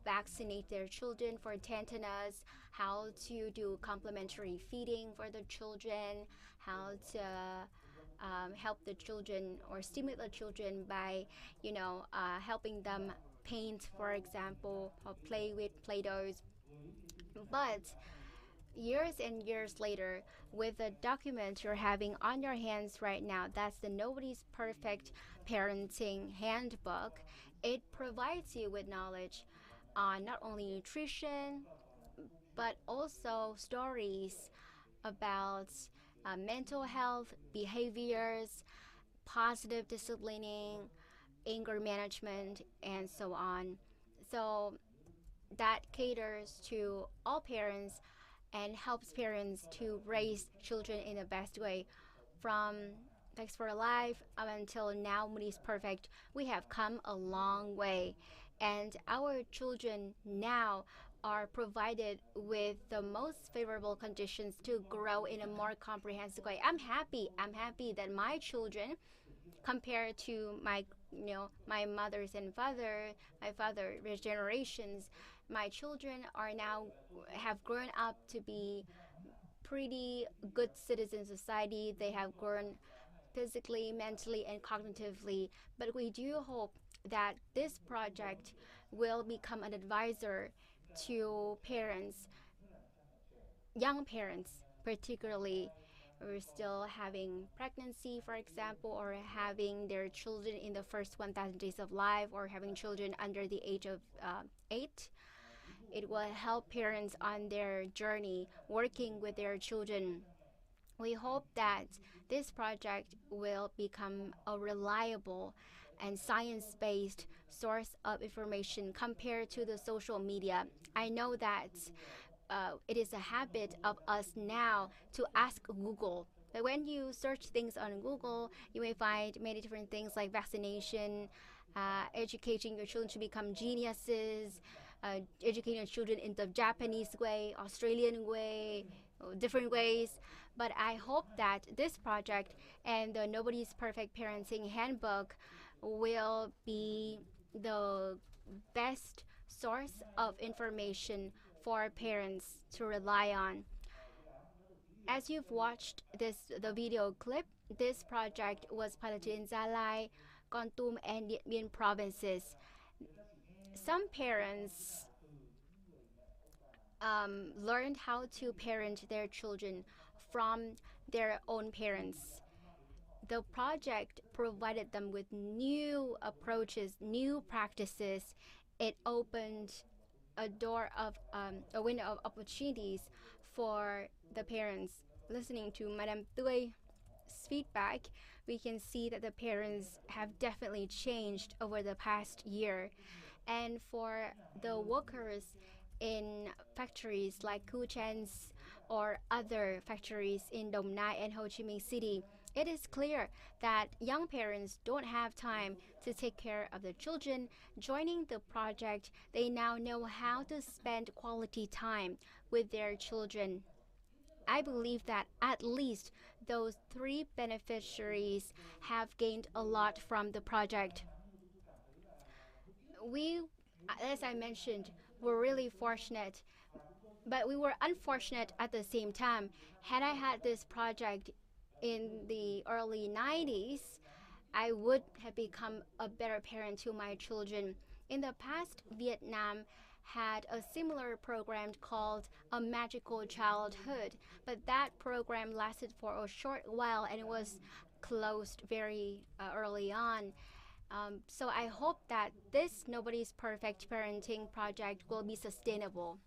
vaccinate their children for tetanus, how to do complementary feeding for the children, how to help the children or stimulate the children by helping them paint, for example, or play with Play-Dohs. But years and years later, with the document you're having on your hands right now, that's the Nobody's Perfect Parenting Handbook. It provides you with knowledge on not only nutrition, but also stories about mental health, behaviors, positive disciplining, anger management, and so on. So that caters to all parents and helps parents to raise children in the best way. From Thanks for Life up until now, Moody's Perfect, we have come a long way. And our children now are provided with the most favorable conditions to grow in a more comprehensive way. I'm happy that my children, compared to my mother's and my father's generations, my children are now have grown up to be pretty good citizens of society. They have grown physically, mentally, and cognitively. But we do hope that this project will become an advisor to parents, young parents particularly, who are still having pregnancy, for example, or having their children in the first 1,000 days of life, or having children under the age of 8. It will help parents on their journey working with their children. We hope that this project will become a reliable and science-based source of information compared to the social media. I know that it is a habit of us now to ask Google. But when you search things on Google, you may find many different things like vaccination, educating your children to become geniuses, educating your children in the Japanese way, Australian way, different ways. But I hope that this project and the Nobody's Perfect Parenting Handbook will be the best source of information for parents to rely on. As you've watched the video clip, this project was piloted in Gia Lai, Kon Tum, and Điện Biên provinces. Some parents learned how to parent their children from their own parents. The project provided them with new approaches, new practices. It opened a window of opportunities for the parents. Listening to Madame Thuey's feedback, we can see that the parents have definitely changed over the past year. And for the workers in factories like Ku Chen's or other factories in Dong Nai and Ho Chi Minh City, It is clear that young parents don't have time to take care of their children. Joining the project, they now know how to spend quality time with their children. I believe that at least those 3 beneficiaries have gained a lot from the project. We, as I mentioned, were really fortunate, but we were unfortunate at the same time. Had I had this project in the early 90s, I would have become a better parent to my children. In the past, Vietnam had a similar program called A Magical Childhood, but that program lasted for a short while and it was closed very early on. So I hope that this Nobody's Perfect Parenting project will be sustainable.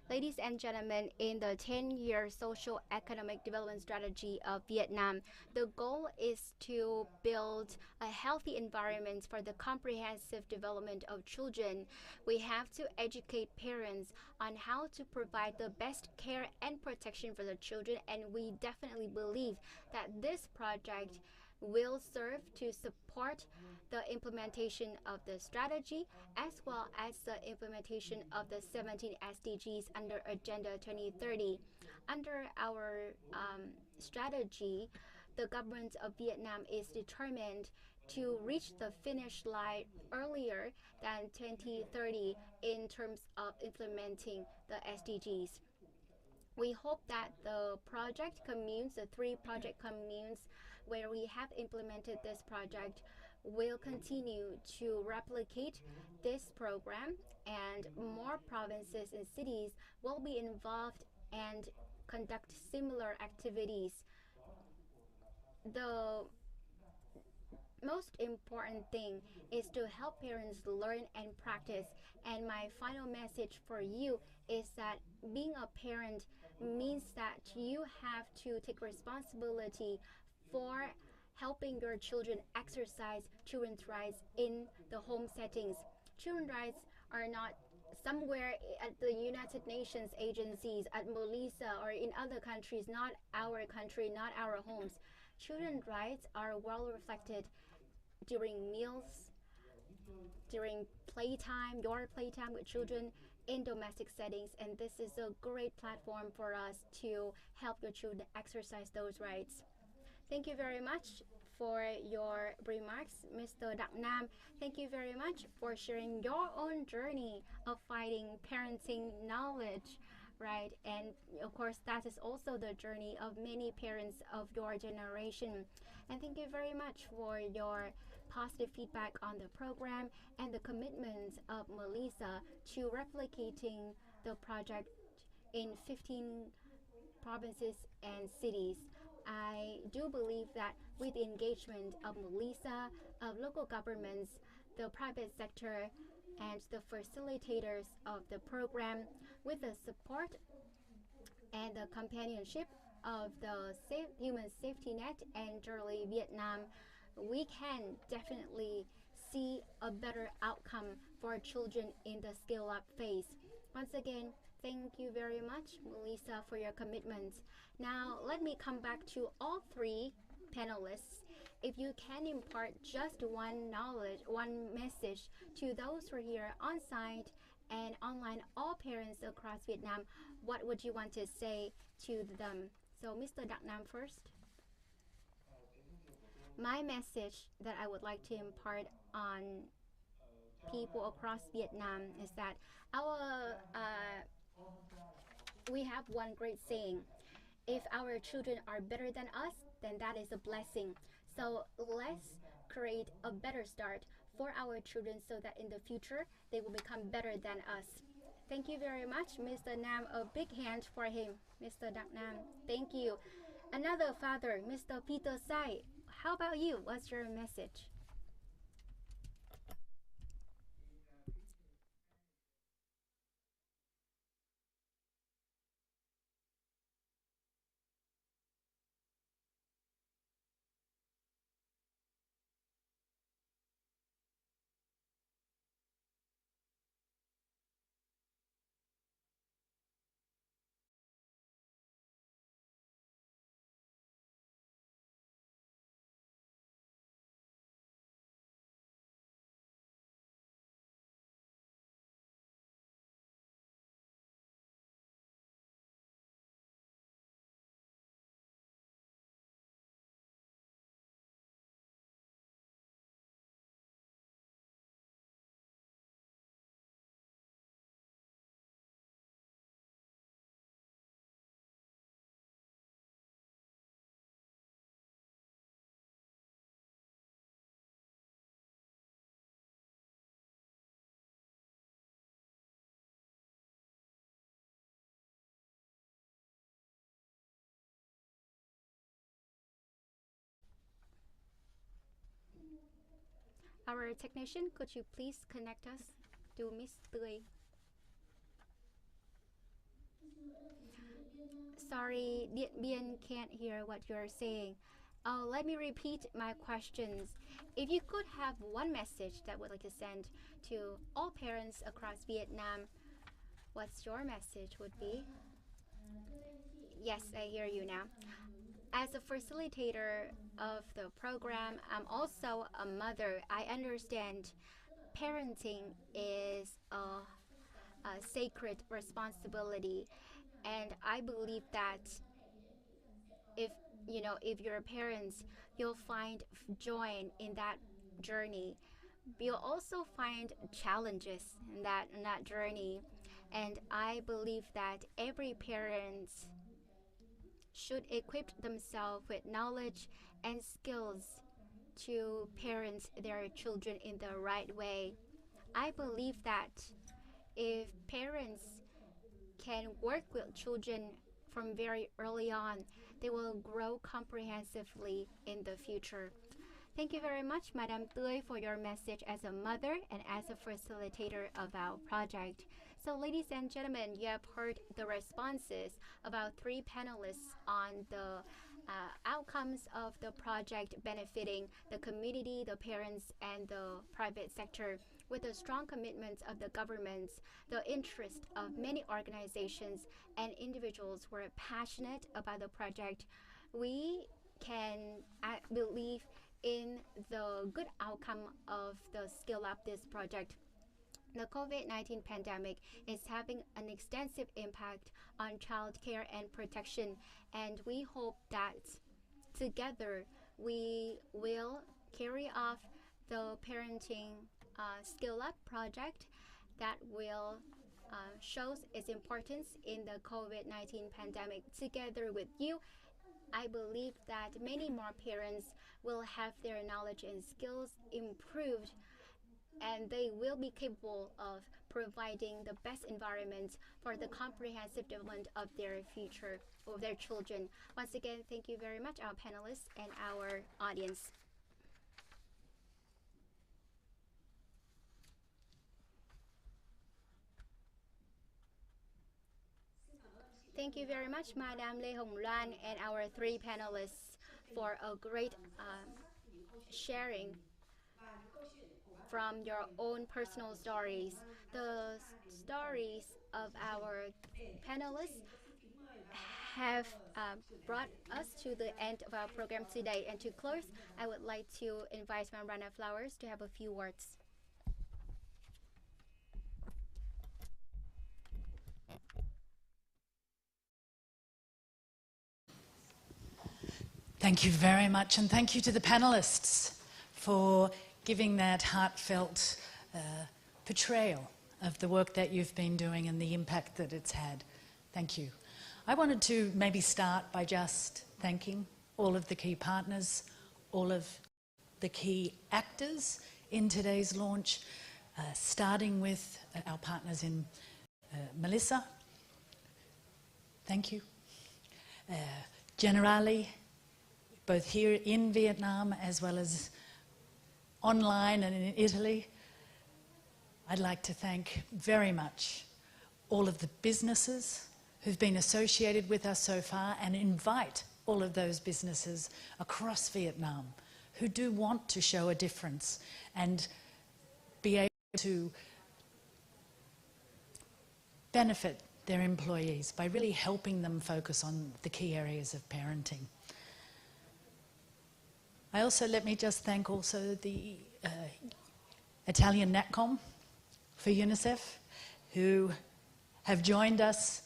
Ladies and gentlemen, in the 10-year social economic development strategy of Vietnam, the goal is to build a healthy environment for the comprehensive development of children. We have to educate parents on how to provide the best care and protection for the children, and we definitely believe that this project will serve to support the implementation of the strategy as well as the implementation of the 17 SDGs under Agenda 2030. Under our strategy, the government of Vietnam is determined to reach the finish line earlier than 2030 in terms of implementing the SDGs. We hope that the project communes, the 3 project communes where we have implemented this project, will continue to replicate this program, and more provinces and cities will be involved and conduct similar activities. The most important thing is to help parents learn and practice. And my final message for you is that being a parent means that you have to take responsibility for helping your children exercise children's rights in the home settings. Children's rights are not somewhere at the United Nations agencies, at Molisa, or in other countries, not our country, not our homes. Children's rights are well reflected during meals, during playtime, your playtime with children in domestic settings, and this is a great platform for us to help your children exercise those rights. Thank you very much for your remarks, Mr. Dak Nam. Thank you very much for sharing your own journey of fighting parenting knowledge, right? And of course, that is also the journey of many parents of your generation. And thank you very much for your positive feedback on the program and the commitment of Melissa to replicating the project in 15 provinces and cities. I do believe that with the engagement of Melissa, of local governments, the private sector, and the facilitators of the program, with the support and the companionship of the Human Safety Net and Early Vietnam, we can definitely see a better outcome for children in the scale-up phase. Once again, thank you very much, Melissa, for your commitment. Now, let me come back to all 3 panelists. If you can impart just one knowledge, one message to those who are here on site and online, all parents across Vietnam, what would you want to say to them? So, Mr. Dak Nam first. My message that I would like to impart on people across Vietnam is that we have one great saying: if our children are better than us, then that is a blessing. So let's create a better start for our children so that in the future they will become better than us. Thank you very much, Mr. Nam. A big hand for him, Mr. Dak Nam. Thank you. Another father, Mr. Peter Sai. How about you? What's your message? Our technician, could you please connect us to Miss Tươi? Sorry, Điện Biên can't hear what you're saying. Let me repeat my questions. If you could have one message that would like to send to all parents across Vietnam, what's your message would be? Yes, I hear you now. As a facilitator of the program, I'm also a mother. I understand parenting is a sacred responsibility, and I believe that if you're parents, you'll find joy in that journey. You'll also find challenges in that journey, and I believe that every parent should equip themselves with knowledge and skills to parent their children in the right way. I believe that if parents can work with children from very early on, they will grow comprehensively in the future. Thank you very much, Madame Tươi, for your message as a mother and as a facilitator of our project. So, ladies and gentlemen, you have heard the responses of our three panelists on the outcomes of the project benefiting the community, the parents, and the private sector. With the strong commitments of the governments, the interest of many organizations and individuals who are passionate about the project, we can believe in the good outcome of the Skill Up This project. The COVID-19 pandemic is having an extensive impact on child care and protection, and we hope that together we will carry off the parenting Skill Up project that will shows its importance in the COVID-19 pandemic. Together with you, I believe that many more parents will have their knowledge and skills improved, and they will be capable of providing the best environment for the comprehensive development of their future, of their children. Once again, thank you very much, our panelists and our audience. Thank you very much, Madame Lê Hồng Loan and our three panelists for a great sharing from your own personal stories. The stories of our panelists have brought us to the end of our program today. And to close, I would like to invite Rana Flowers to have a few words. Thank you very much, and thank you to the panelists for giving that heartfelt portrayal of the work that you've been doing and the impact that it's had. Thank you. I wanted to maybe start by just thanking all of the key partners, all of the key actors in today's launch, starting with our partners in Melissa. Thank you. Generali, both here in Vietnam as well as online and in Italy. I'd like to thank very much all of the businesses who've been associated with us so far, and invite all of those businesses across Vietnam who do want to show a difference and be able to benefit their employees by really helping them focus on the key areas of parenting. I also, let me just thank also the Italian NatCom for UNICEF, who have joined us,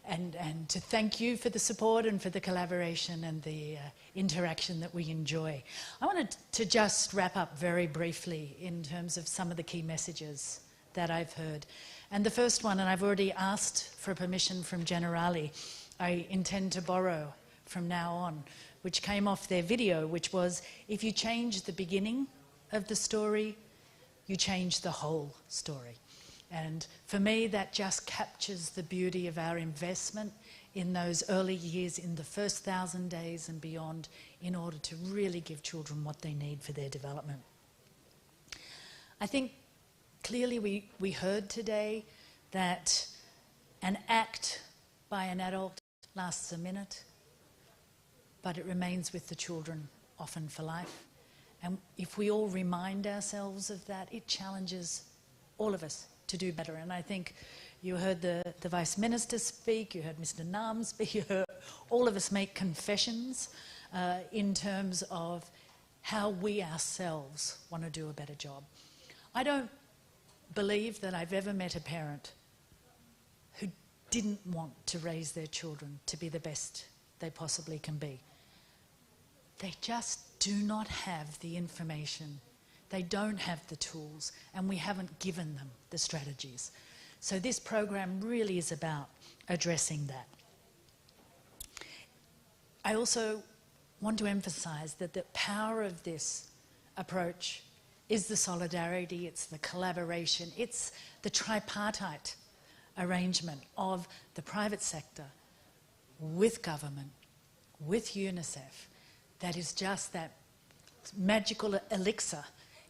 and to thank you for the support and for the collaboration and the interaction that we enjoy. I wanted to just wrap up very briefly in terms of some of the key messages that I've heard. And the first one, and I've already asked for permission from Generali, I intend to borrow from now on, which came off their video, which was, if you change the beginning of the story, you change the whole story. And for me, that just captures the beauty of our investment in those early years, in the first 1,000 days and beyond, in order to really give children what they need for their development. I think clearly we heard today that an act by an adult lasts a minute, but it remains with the children often for life. And if we all remind ourselves of that, it challenges all of us to do better. And I think you heard the Vice Minister speak, you heard Mr. Nam speak, you heard all of us make confessions in terms of how we ourselves want to do a better job. I don't believe that I've ever met a parent who didn't want to raise their children to be the best they possibly can be. They just do not have the information. They don't have the tools, and we haven't given them the strategies. So this program really is about addressing that. I also want to emphasise that the power of this approach is the solidarity, it's the collaboration, it's the tripartite arrangement of the private sector with government, with UNICEF, that is just that magical elixir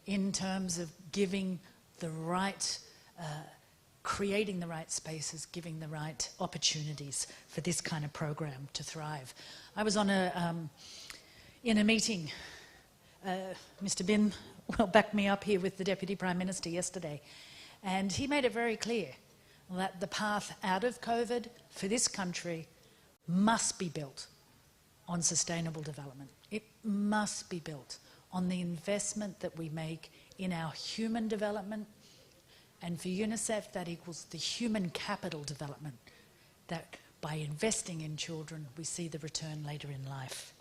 in terms of giving the right, creating the right spaces, giving the right opportunities for this kind of program to thrive. I was on in a meeting, Mr. Bin will back me up here with the Deputy Prime Minister yesterday, and he made it very clear that the path out of COVID for this country must be built on sustainable development. It must be built on the investment that we make in our human development, and for UNICEF that equals the human capital development, that by investing in children we see the return later in life.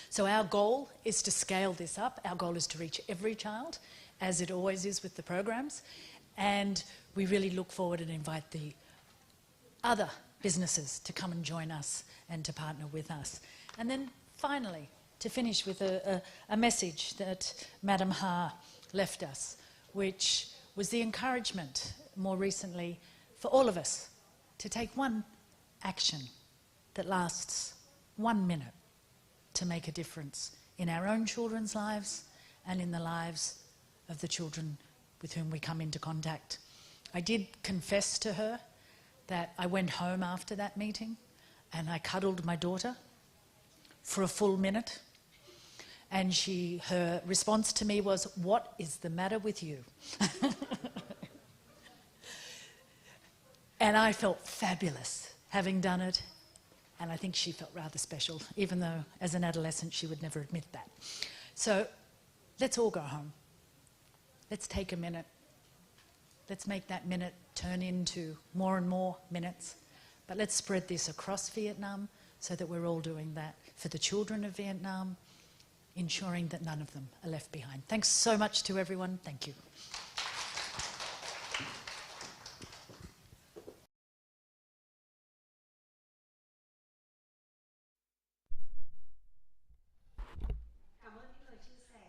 So our goal is to scale this up. Our goal is to reach every child, as it always is with the programs, and we really look forward and invite the other businesses to come and join us and to partner with us. And then finally, to finish with a message that Madam Ha left us, which was the encouragement more recently for all of us to take one action that lasts 1 minute to make a difference in our own children's lives and in the lives of the children with whom we come into contact. I did confess to her that I went home after that meeting and I cuddled my daughter for a full minute, and her response to me was, "What is the matter with you?" And I felt fabulous having done it, and I think she felt rather special, even though as an adolescent she would never admit that. So let's all go home. Let's take a minute. Let's make that minute turn into more and more minutes. But let's spread this across Vietnam so that we're all doing that for the children of Vietnam, ensuring that none of them are left behind. Thanks so much to everyone. Thank you.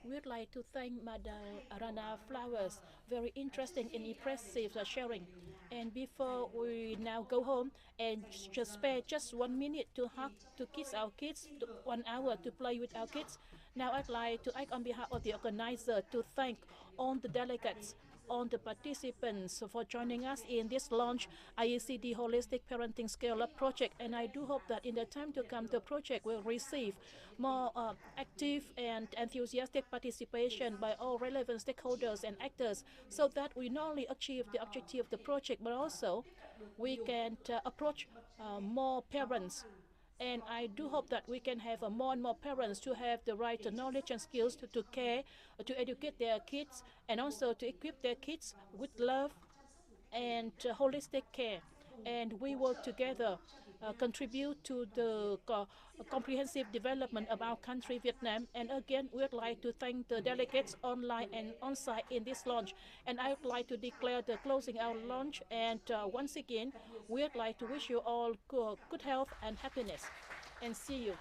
We'd like to thank Madam Rana Flowers, very interesting and impressive sharing. And before we now go home and just spare just 1 minute to hug, to kiss our kids, 1 hour to play with our kids, now I'd like to act on behalf of the organizer to thank all the delegates, all the participants for joining us in this launch IECD Holistic Parenting Scale-Up project. And I do hope that in the time to come, the project will receive more active and enthusiastic participation by all relevant stakeholders and actors, so that we not only achieve the objective of the project, but also we can approach more parents. And I do hope that we can have more and more parents to have the right knowledge and skills to care, to educate their kids, and also to equip their kids with love and holistic care. And we work together, contribute to the comprehensive development of our country, Vietnam. And again, we would like to thank the delegates online and on-site in this launch. And I would like to declare the closing our launch. And once again, we would like to wish you all good health and happiness. And see you.